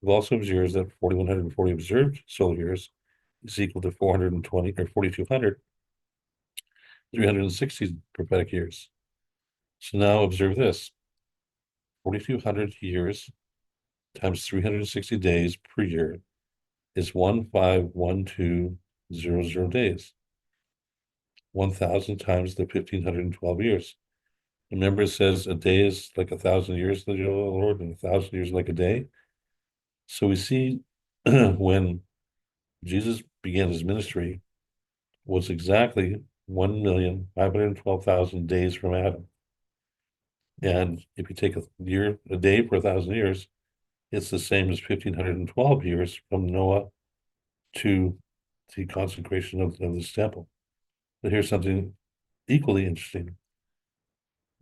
We've also observed that 4,140 observed solar years is equal to 420 or 4,200, 360 prophetic years. So now observe this: 4,200 years times 360 days per year is 151200 days. 1,000 times the 1,512 years. Remember, it says a day is like 1,000 years in the Lord, and 1,000 years like a day. So we see when Jesus began his ministry was exactly 1,512,000 days from Adam. And if you take a day for 1,000 years, it's the same as 1,512 years from Noah to the consecration of this temple. But here's something equally interesting.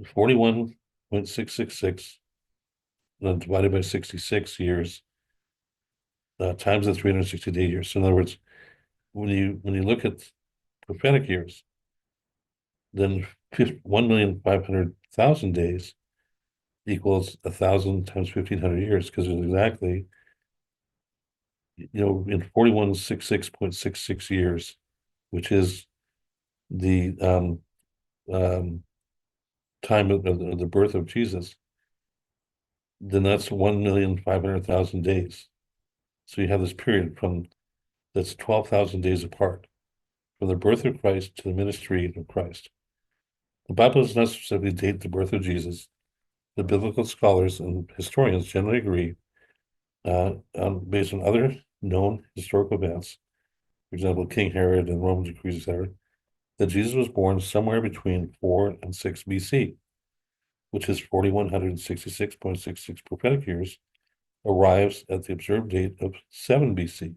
41.666 divided by 66 years times the 360-day years. So in other words, when you look at prophetic years, then 1,500,000 days equals 1,000 times 1,500 years, because it's exactly in 4166.66 years, which is the time of the birth of Jesus. then that's 1,500,000 days. So you have this period that's 12,000 days apart from the birth of Christ to the ministry of Christ. The Bible does not specifically date the birth of Jesus. The biblical scholars and historians generally agree, based on other known historical events, for example, King Herod and Roman decrees, etc., that Jesus was born somewhere between 4 and 6 BC, which is 4,166.66 prophetic years, arrives at the observed date of 7 BC.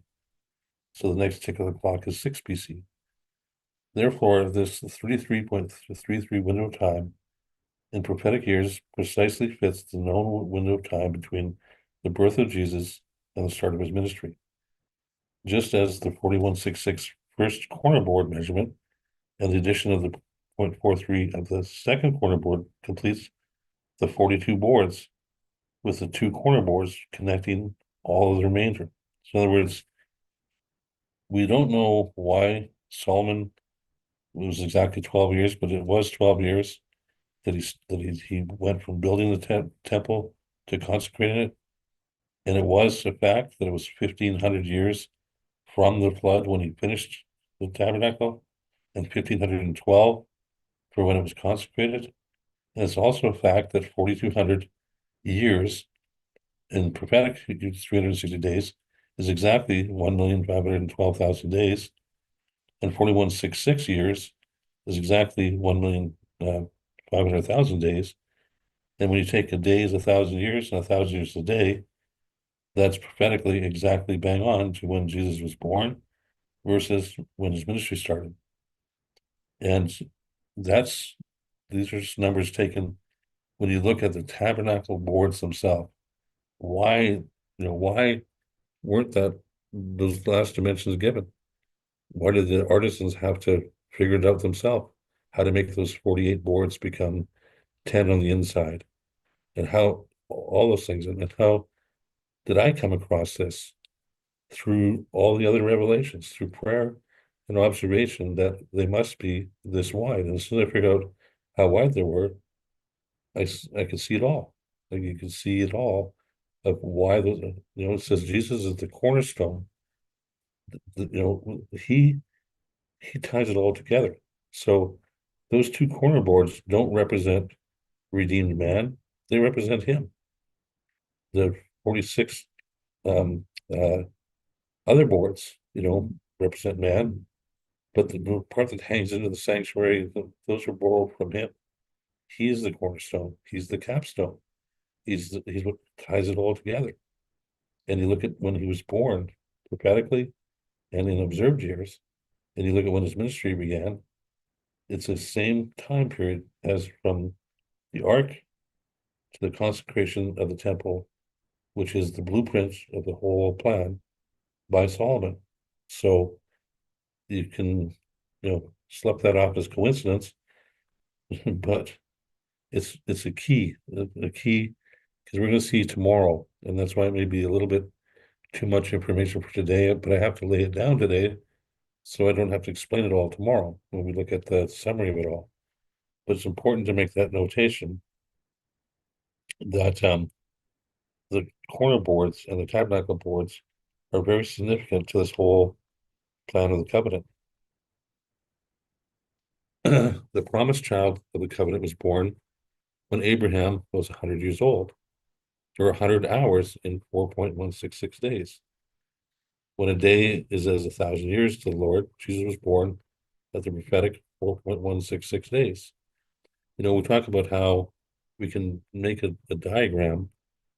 So the next tick of the clock is 6 BC. Therefore, this 33.33 window of time in prophetic years precisely fits the known window of time between the birth of Jesus and the start of his ministry. Just as the 4166 first corner board measurement and the addition of the 0.43 of the second corner board completes the 42 boards, with the two corner boards connecting all of the remainder. So in other words, we don't know why Solomon, it was exactly 12 years, but it was 12 years that he went from building the temple to consecrating it. And it was a fact that it was 1,500 years from the flood when he finished the tabernacle, and 1,512 for when it was consecrated. And it's also a fact that 4,200 years in prophetic 360 days is exactly 1,512,000 days, and 4,166 years is exactly 1,500,000 days. And when you take a day as 1,000 years and 1,000 years a day, that's prophetically exactly bang on to when Jesus was born versus when his ministry started. And that's these are just numbers taken when you look at the tabernacle boards themselves. Why weren't that those last dimensions given? Why did the artisans have to figure it out themselves? How to make those 48 boards become 10 on the inside, and how all those things, and how did I come across this? Through all the other revelations, through prayer and observation, that they must be this wide. And as soon as I figured out how wide they were, I could see it all. Like you can see it all of why it says Jesus is the cornerstone. He ties it all together. So those two corner boards don't represent redeemed man; they represent him. The 46 um, other boards, represent man, but the part that hangs into the sanctuary, those are borrowed from him. He is the cornerstone. He's the capstone. He's what ties it all together. And you look at when he was born prophetically and in observed years, and you look at when his ministry began, it's the same time period as from the ark to the consecration of the temple, which is the blueprint of the whole plan by Solomon. So you can, slap that off as coincidence, but it's a key, because we're going to see tomorrow, and that's why it may be a little bit too much information for today, but I have to lay it down today so I don't have to explain it all tomorrow when we look at the summary of it all. But it's important to make that notation that the corner boards and the tabernacle boards are very significant to this whole plan of the covenant. The promised child of the covenant was born when Abraham was 100 years old, or 100 hours in 4.166 days. When a day is as 1,000 years to the Lord, Jesus was born at the prophetic 4.166 days. We talk about how we can make a diagram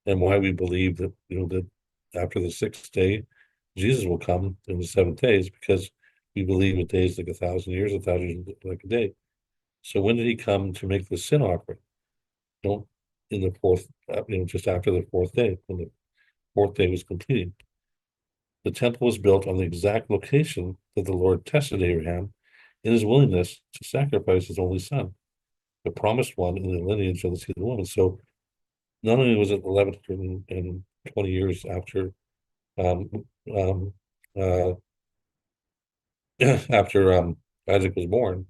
and why we believe that, that after the sixth day, Jesus will come in the 7 days, because we believe a day is like 1,000 years, 1,000 years like a day. So when did he come to make the sin offering? Don't in the fourth, just after the fourth day, when the fourth day was completed. The temple was built on the exact location that the Lord tested Abraham in his willingness to sacrifice his only son, the promised one in the lineage of the seed of the woman. So not only was it 1,120 years after um, um, uh, after Isaac was born,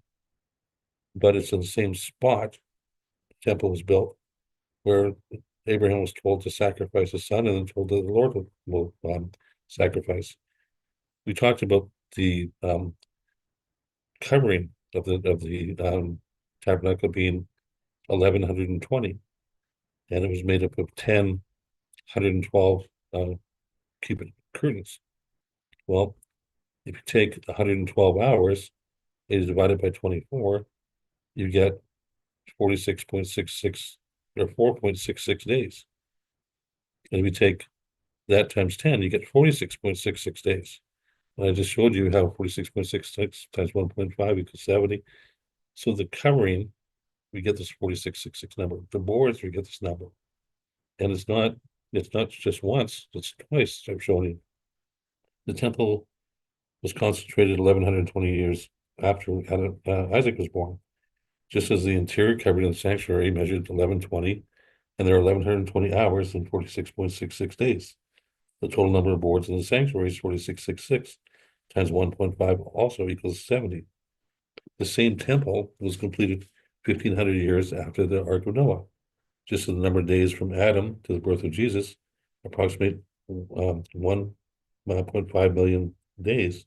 but it's in the same spot the temple was built, where Abraham was told to sacrifice his son, and then told that the Lord will sacrifice. We talked about the covering of the tabernacle being 1120, and it was made up of 112 cubic curtains. Well, if you take 112 hours, it is divided by 24, you get 46.66 or 4.66 days. And if you take that times 10, you get 46.66 days. And I just showed you how 46.66 times 1.5 equals 70. So the covering, we get this 4666 number. The boards, we get this number. And it's not just once, it's twice I've shown you. The temple was consecrated 1120 years after Isaac was born, just as the interior covering of the sanctuary measured 1120, and there are 1120 hours and 46.66 days. The total number of boards in the sanctuary is 4666 times 1.5 also equals 70. The same temple was completed 1500 years after the Ark of Noah. Just as the number of days from Adam to the birth of Jesus approximate 1.5 million days,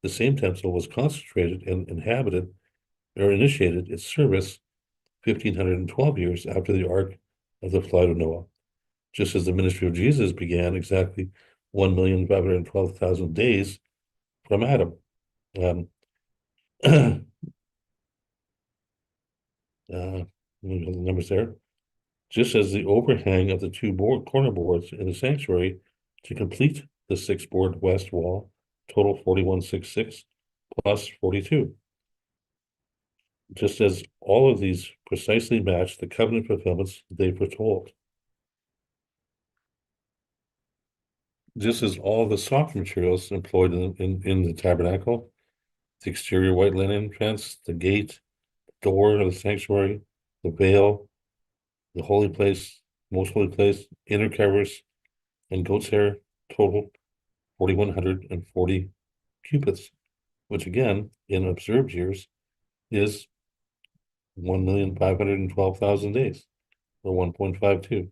the same temple was consecrated and inhabited or initiated its service 1512 years after the Ark of the flood of Noah. Just as the ministry of Jesus began exactly 1,512,000 days from Adam. The numbers there. Just as the overhang of the two corner boards in the sanctuary to complete the 6-board west wall, total 4166 plus 42. Just as all of these precisely match the covenant fulfillments they foretold. Just as all the soft materials employed in the tabernacle, the exterior white linen fence, the gate, door of the sanctuary, the veil, the holy place, most holy place, inner covers, and goat's hair total 4,140 cubits, which again, in observed years, is 1,512,000 days, or 1.52.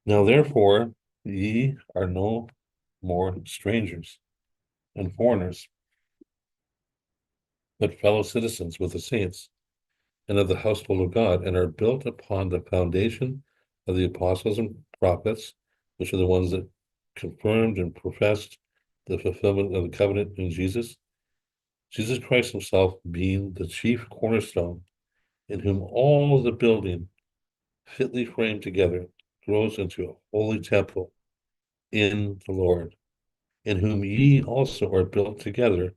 Now therefore, ye are no more strangers and foreigners, but fellow citizens with the saints and of the household of God, and are built upon the foundation of the apostles and prophets, which are the ones that confirmed and professed the fulfillment of the covenant in Jesus. Jesus Christ himself being the chief cornerstone, in whom all the building fitly framed together grows into a holy temple in the Lord, in whom ye also are built together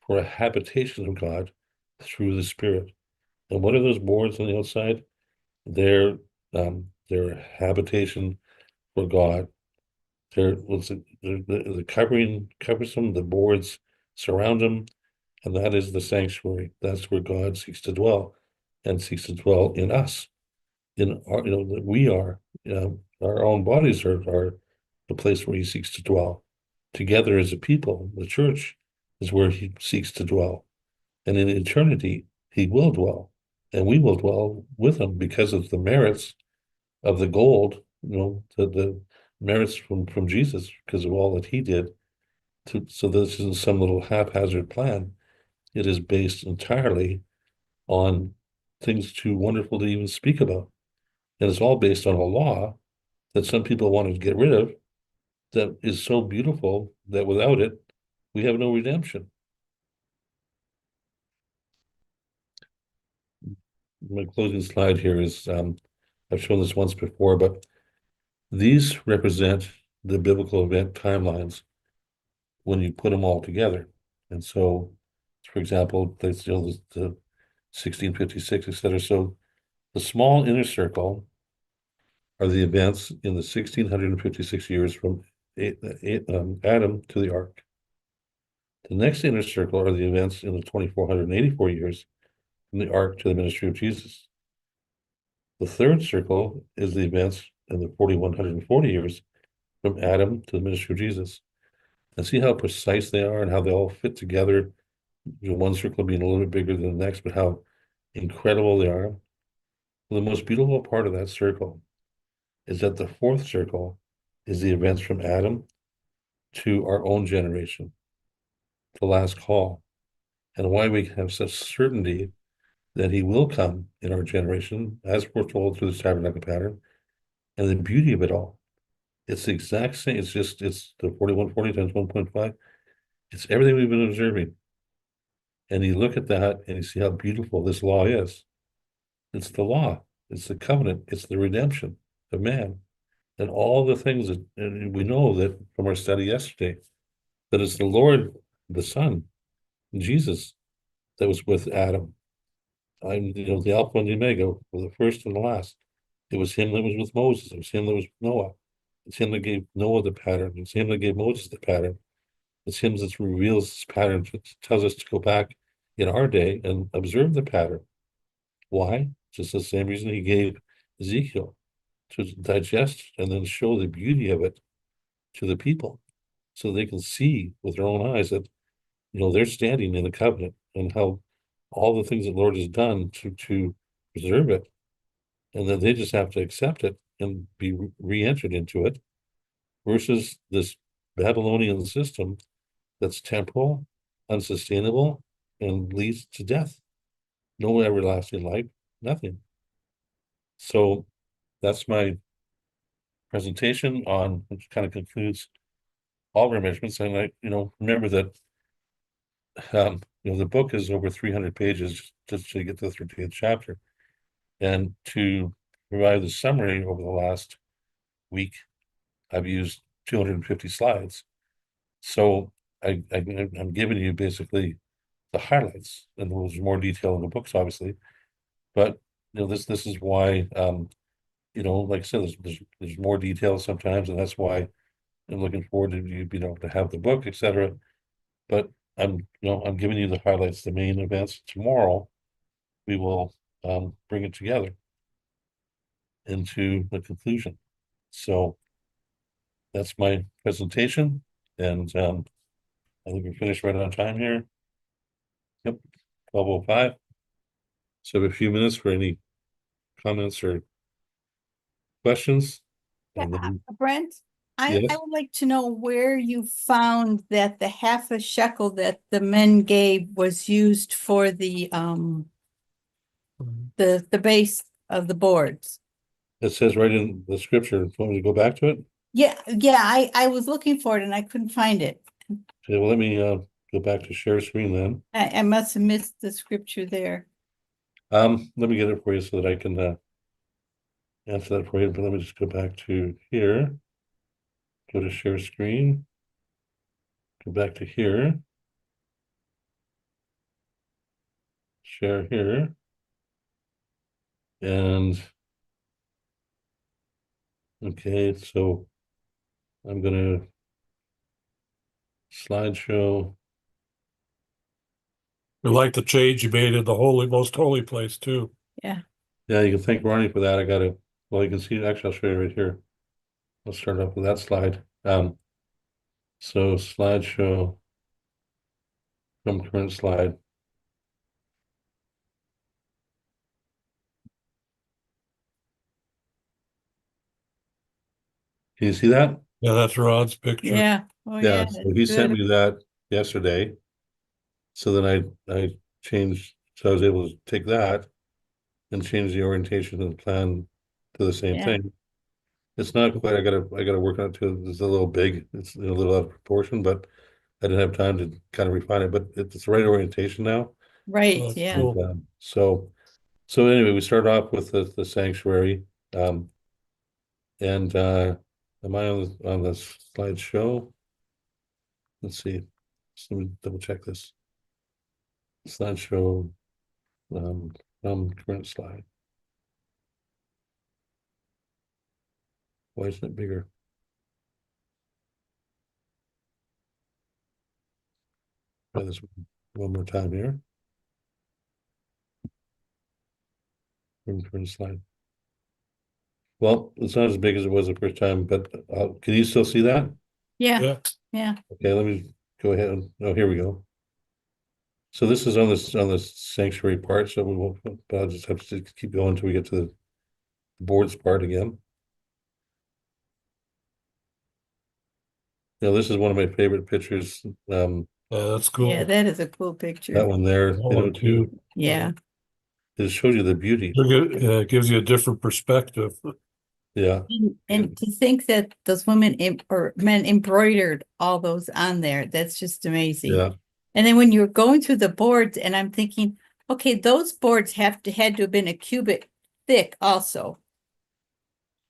for a habitation of God through the Spirit. And what are those boards on the outside? They're habitation for God. The covering covers them, the boards surround them, and that is the sanctuary. That's where God seeks to dwell, and seeks to dwell in us. In our, that we are, our own bodies are the place where He seeks to dwell. Together as a people, the church is where He seeks to dwell, and in eternity He will dwell, and we will dwell with Him because of the merits of the gold, the merits from Jesus because of all that He did. So this isn't some little haphazard plan. It is based entirely on things too wonderful to even speak about. And it's all based on a law that some people wanted to get rid of that is so beautiful that without it, we have no redemption. My closing slide here is, I've shown this once before, but these represent the biblical event timelines when you put them all together. And so, for example, the 1656, etc. So the small inner circle are the events in the 1656 years from Adam to the ark. The next inner circle are the events in the 2484 years from the ark to the ministry of Jesus. The third circle is the events in the 4140 years from Adam to the ministry of Jesus. And see how precise they are and how they all fit together. One circle being a little bit bigger than the next, but how incredible they are. The most beautiful part of that circle is that the fourth circle is the events from Adam to our own generation, the last call, and why we have such certainty that he will come in our generation, as we're told through the tabernacle pattern, and the beauty of it all. It's the exact same. It's the 4140 times 1.5. It's everything we've been observing. And you look at that and you see how beautiful this law is. It's the law, it's the covenant, it's the redemption of man, and all the things that, and we know that from our study yesterday, that it's the Lord, the Son, Jesus, that was with Adam. I'm, the Alpha and the Omega, the first and the last. It was him that was with Moses. It was him that was with Noah. It's him that gave Noah the pattern. It's him that gave Moses the pattern. It's him that reveals this pattern, tells us to go back in our day and observe the pattern. Why? Just the same reason he gave Ezekiel, to digest and then show the beauty of it to the people, so they can see with their own eyes that they're standing in the covenant, and how all the things that the Lord has done to preserve it, and then they just have to accept it and be re-entered into it, versus this Babylonian system that's temporal, unsustainable, and leads to death. No everlasting life, nothing. So that's my presentation on, which kind of concludes all of our measurements. And remember that the book is over 300 pages just to get to the 13th chapter. And to provide the summary over the last week, I've used 250 slides. So I'm giving you basically the highlights, and there's more detail in the books, obviously. But this is why like I said, there's more detail sometimes, and that's why I'm looking forward to you being able to have the book, etc. But I'm giving you the highlights, the main events. Tomorrow we will bring it together into the conclusion. So that's my presentation, and I think we're finished right on time here. Yep, 12:05. So we have a few minutes for any comments or questions. Yeah, And then, Brent, I yes, would like to know where you found that the half a shekel that the men gave was used for the base of the boards. it says right in the scripture. Want me to go back to it? Yeah, I was looking for it and I couldn't find it. Okay, well, let me go back to share screen then. I must have missed the scripture there. Let me get it for you so that I can answer that for you. But let me just go back to here. Go to share screen. Go back to here. Share here. And okay, so I'm gonna slideshow. I like the change you made in the most holy place too. Yeah. Yeah, you can thank Ronnie for that. I got it. Well, you can see, actually, I'll show you right here. Let's start off with that slide. So slideshow from current slide. Can you see that? Yeah, that's Rod's picture. Yeah. Oh, Yeah, yeah. so he sent me that yesterday. So then I changed, so I was able to take that and change the orientation of the plan to the same Yeah. thing. It's not quite, I gotta work on it too. It's a little big. It's a little out of proportion, but I didn't have time to kind of refine it, but it's the right orientation now. Right. Oh, that's Yeah. cool. So anyway, we start off with the sanctuary. And am I on the slideshow? Let's see. Let me double check this. Slideshow current slide. Why isn't it bigger? Try this one more time here. Current slide. Well, it's not as big as it was the first time, but can you still see that? Yeah. Yeah, Yeah. Okay, let me go ahead. Oh, here we go. So this is on this sanctuary part, so we won't, I'll just have to keep going until we get to the boards part again. Now, this is one of my favorite pictures. That's cool. Yeah, that is a cool That picture. one there, That one too. Yeah. it shows you the beauty. It gives you a different perspective. Yeah, And to think that those women or men embroidered all those on there, that's just amazing. yeah, And then when you're going through the boards, and I'm thinking, okay, those boards had to have been a cubit thick also.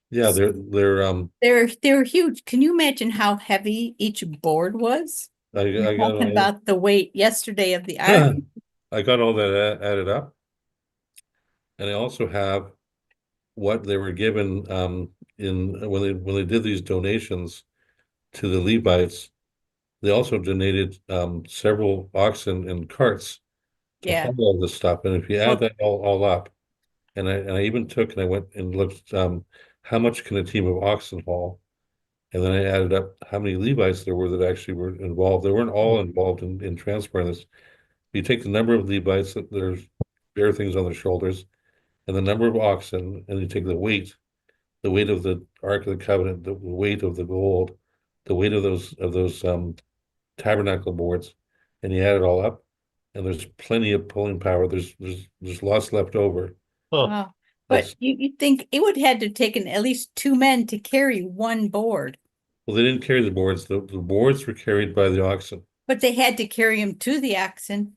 yeah. They're huge. Can you imagine how heavy each board was? I We're got talking all, about the weight yesterday of the ark. I got all that added up, and I also have what they were given in when they did these donations to the Levites. They also donated several oxen and carts to Yeah. haul all this stuff. And if you add that all up, and I even took and I went and looked how much can a team of oxen haul, and then I added up how many Levites there were that actually were involved. They weren't all involved in transporting this. You take the number of Levites that there's bear things on their shoulders, and the number of oxen, and you take the weight of the Ark of the Covenant, the weight of the gold, the weight of those tabernacle boards, and you add it all up, and there's plenty of pulling power. There's lots left over. Huh. Wow. But That's you think it would have to taken at least 2 men to carry one board, well, they didn't carry the boards. The boards were carried by the oxen. but they had to carry them to the oxen.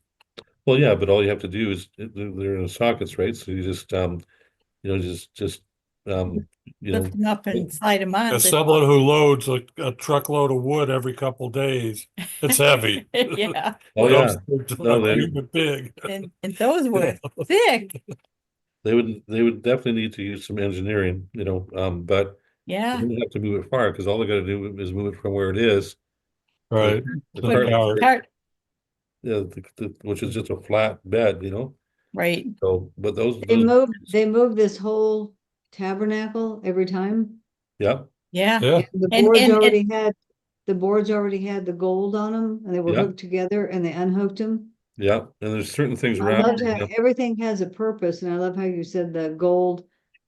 Well, yeah, but all you have to do is they're in the sockets, right? So you just just um Lift them up and slide them on. As but- someone who loads a truckload of wood every couple days, it's heavy. Yeah, oh When yeah, I'm no, a cubic big. and those were thick. they would definitely need to use some engineering, but they Yeah, don't have to move it far because all they got to do is move it from where it is to Right. the To the cart, cart. cart, yeah, which is just a flat bed, right. So, but They moved this whole tabernacle every time. yeah, Yeah. Yeah. And the And- boards and- already had the gold on them, and they were Yeah. hooked together, and they unhooked them. yeah, and there's certain things I around. loved how everything has a purpose, and I love how you said the gold,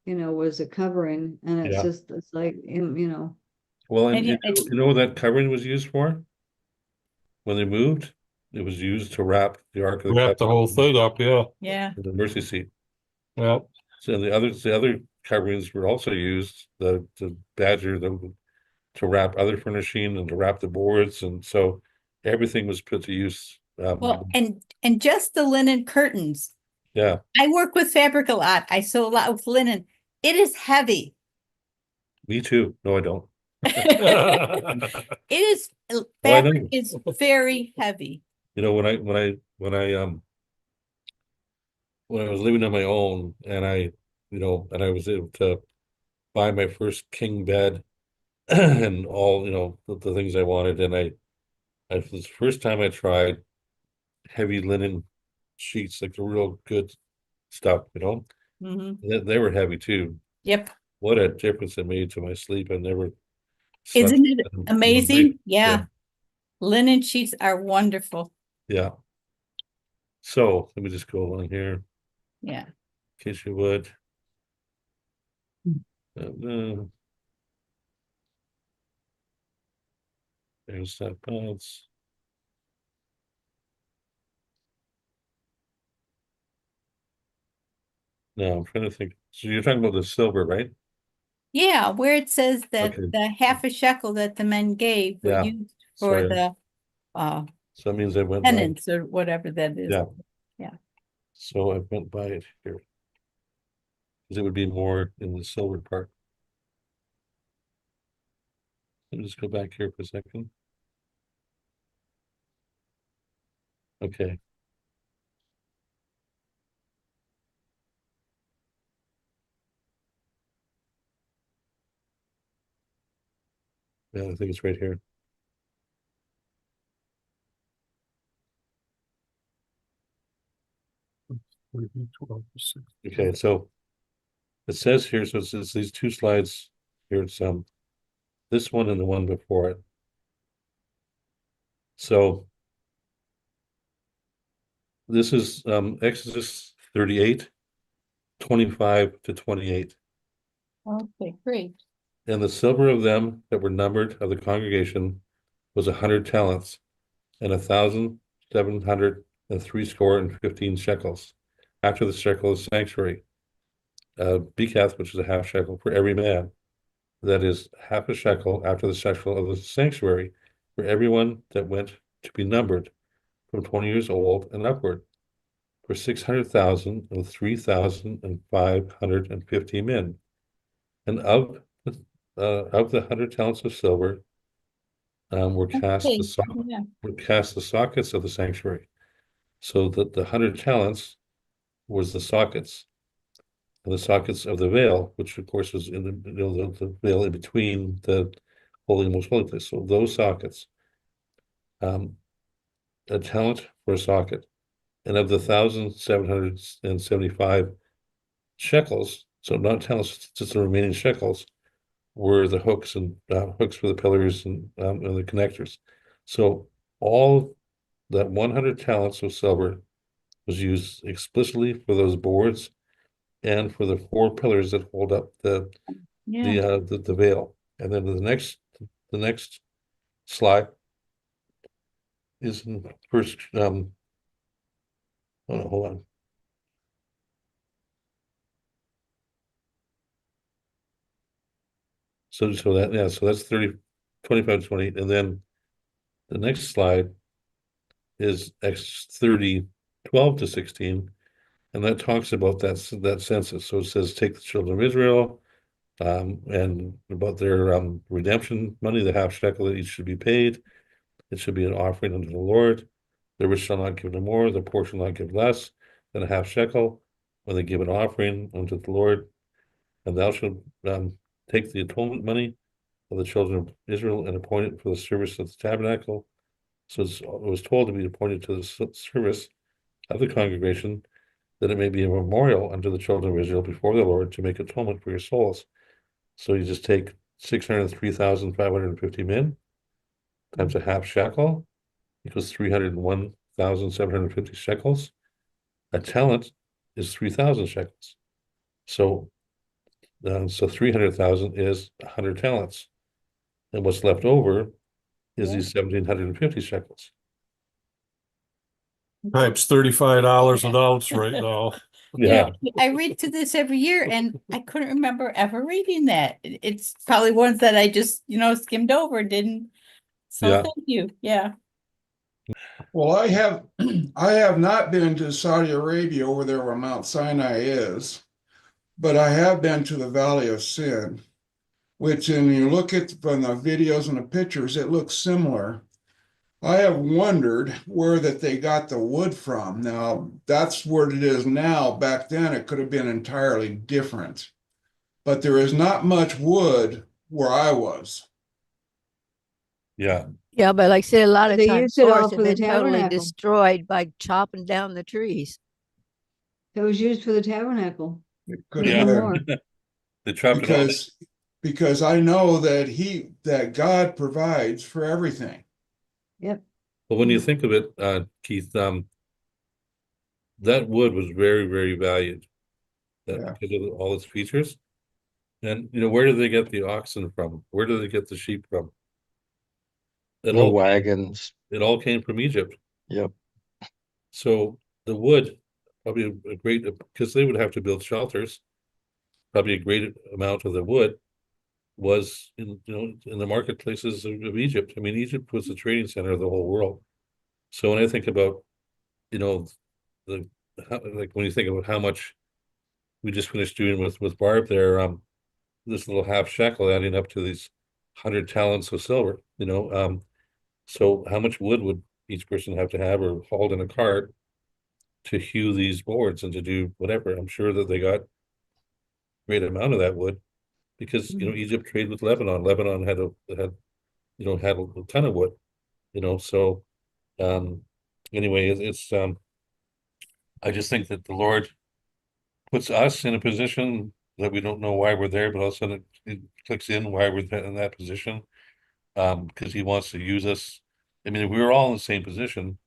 was a covering, and Yeah. it's like, Well, And and yeah, you know what that covering was used for? When they moved, it was used to wrap the Ark of the Wrap the whole thing up, yeah. Yeah, in the mercy seat. Yeah. So the other coverings were also used, the badger, to wrap other furnishing and to wrap the boards, and so everything was put to use. well, and just the linen curtains. Yeah, I work with fabric a lot. I sew a lot with linen. It is heavy. me too. No, I don't. It is, Oh, I fabric know. is very heavy. When I was living on my own, and I was able to buy my first king bed and all, the things I wanted, and it was the first time I tried heavy linen sheets, like the real good stuff, Mhm. They were heavy too. Yep. What a difference it made to my sleep. I never slept Isn't it in one amazing? night. Yeah. Linen sheets are wonderful. Yeah. So let me just go along here, in Yeah. case you would. Uh, there's that balance. No, I'm trying to think. So you're talking about the silver, right? Yeah, where it says that Okay. the half a shekel that the men gave were Yeah. used for Sorry. the So that means I went by. penance or whatever that is. Yeah. Yeah. So I went by it here. Because it would be more in the silver part. Let me just go back here for a second. Okay. Yeah, I think it's right here. Okay, so it says here, so it's these two slides here. It's this one and the one before it. So This is Exodus 38, 25 to 28. Okay, great. And the silver of them that were numbered of the congregation was 100 talents, and 1,760 shekels, after the shekel of the sanctuary. Bekath, which is a half shekel for every man. That is half a shekel after the shekel of the sanctuary for everyone that went to be numbered from 20 years old and upward, for 600,000 and 3,550 men. And of the 100 talents of silver were cast Okay, yeah. the sockets of the sanctuary. So that the 100 talents was the sockets, and the sockets of the veil, which of course was in the veil in between the holy and most holy place. So those sockets, a talent for a socket, and of the 1,775 shekels, so not talents, just the remaining shekels, were the hooks and hooks for the pillars and the connectors. So all that 100 talents of silver was used explicitly for those boards and for the 4 pillars that hold up Yeah. the veil. And then the next slide is in first hold on. So that's 30, 25 to 28. And then the next slide is X 30, 12 to 16. And that talks about that census. So it says, take the children of Israel, and about their redemption money, the half shekel that each should be paid. It should be an offering unto the Lord. The rich shall not give no more, the poor shall not give less than a half shekel when they give an offering unto the Lord. And thou shalt take the atonement money of the children of Israel and appoint it for the service of the tabernacle. So it was told to be appointed to the service of the congregation, that it may be a memorial unto the children of Israel before the Lord to make atonement for your souls. So you just take 603,550 men times a half shekel equals 301,750 shekels. A talent is 3,000 shekels. So 300,000 is 100 talents. And what's left over is these 1,750 shekels. Times $35 an ounce right now. Yeah, I read to this every year and I couldn't remember ever reading that. It's probably ones that I just, skimmed over, didn't. So Yeah. thank you. Yeah. Well, I have not been to Saudi Arabia over there where Mount Sinai is, but I have been to the Valley of Sin, which, when you look at from the videos and the pictures, it looks similar. I have wondered where that they got the wood from. Now, that's where it is now. Back then, it could have been entirely different. But there is not much wood where I was. yeah, Yeah, but like I said, a lot of They times used it all forests for have the been totally tabernacle. destroyed by chopping down the trees. It was used for the tabernacle. It could There's have no Yeah. been more. They chopped it all. because I know that God provides for everything. Yep. But when you think of it, Keith, that wood was very, very valued, Yeah. because of all its features. And where do they get the oxen from? Where do they get the sheep from? It The all wagons. it all came from Egypt. Yep. So the wood, probably a great, because they would have to build shelters. Probably a great amount of the wood was in the marketplaces of Egypt. I mean, Egypt was the trading center of the whole world. So when I think about, the like when you think about how much we just finished doing with Barb there, this little half shekel adding up to these 100 talents of silver, so how much wood would each person have to have or hauled in a cart to hew these boards and to do whatever? I'm sure that they got a great amount of that wood, because Egypt traded with Lebanon. Lebanon had a ton of wood, so anyway, it's I just think that the Lord puts us in a position that we don't know why we're there, but all of a sudden it clicks in why we're in that position, because he wants to use us. I mean, if we were all in the same position,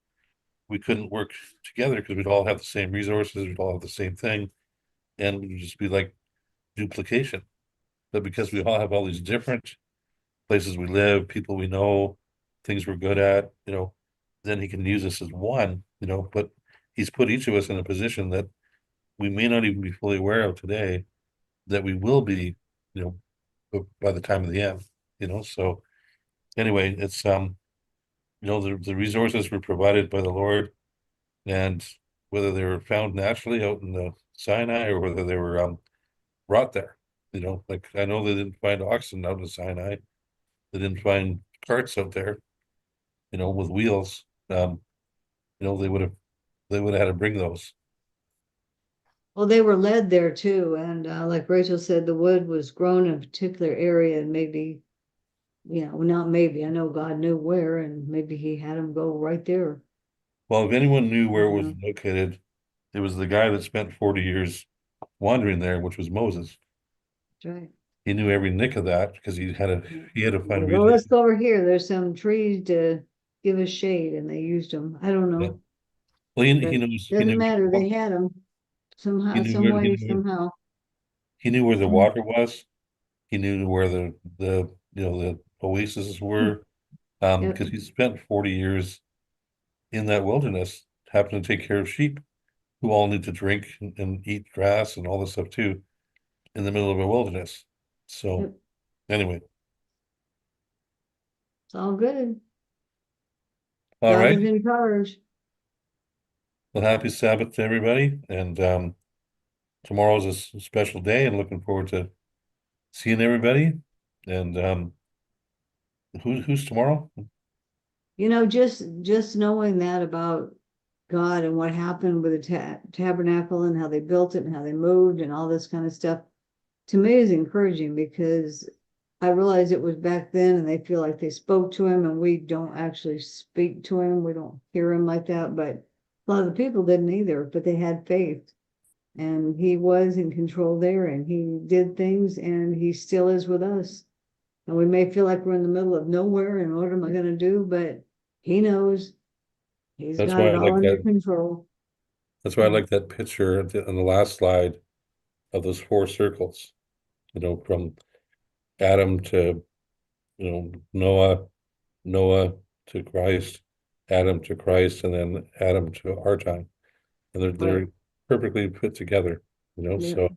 we couldn't work together because we'd all have the same resources, we'd all have the same thing, and it would just be like duplication. But because we all have all these different places we live, people we know, things we're good at, then he can use us as one, but he's put each of us in a position that we may not even be fully aware of today, that we will be, by the time of the end, so anyway, it's, the resources were provided by the Lord, and whether they were found naturally out in the Sinai or whether they were brought there, like I know they didn't find oxen out in Sinai, they didn't find carts out there, with wheels. They would have had to bring those. Well, they were led there too, and like Rachel said, the wood was grown in a particular area, and maybe, not maybe, I know God knew where, and maybe he had them go right there. Well, if anyone knew where it was located, it was the guy that spent 40 years wandering there, which was Moses. That's right. He knew every nick of that because he had to find Well, let's reason. go over here. There's some trees to give us shade, and they used them. I don't know. Well, he But knows. doesn't matter. They had them somehow, He knew some where way, somehow. he knew where the Mm. water was. He knew where the oases were. Yep. Because he spent 40 years in that wilderness, having to take care of sheep who all need to drink and eat grass and all this stuff too, in the middle of a wilderness. So Yep. anyway, It's all good. all God right. is in charge. Well, happy Sabbath to everybody, and tomorrow's a special day, and looking forward to seeing everybody. And who's tomorrow? Just knowing that about God and what happened with the tabernacle and how they built it and how they moved and all this kind of stuff, to me is encouraging, because I realize it was back then and they feel like they spoke to him, and we don't actually speak to him. We don't hear him like that, but a lot of the people didn't either, but they had faith, and he was in control there, and he did things, and he still is with us. And we may feel like we're in the middle of nowhere and what am I going to do? But he knows. He's That's got why it I all like under that. control. That's why I like that picture on the last slide of those 4 circles. From Adam to Noah to Christ, Adam to Christ, and then Adam to our time, and they're Right. perfectly put together. Yeah. So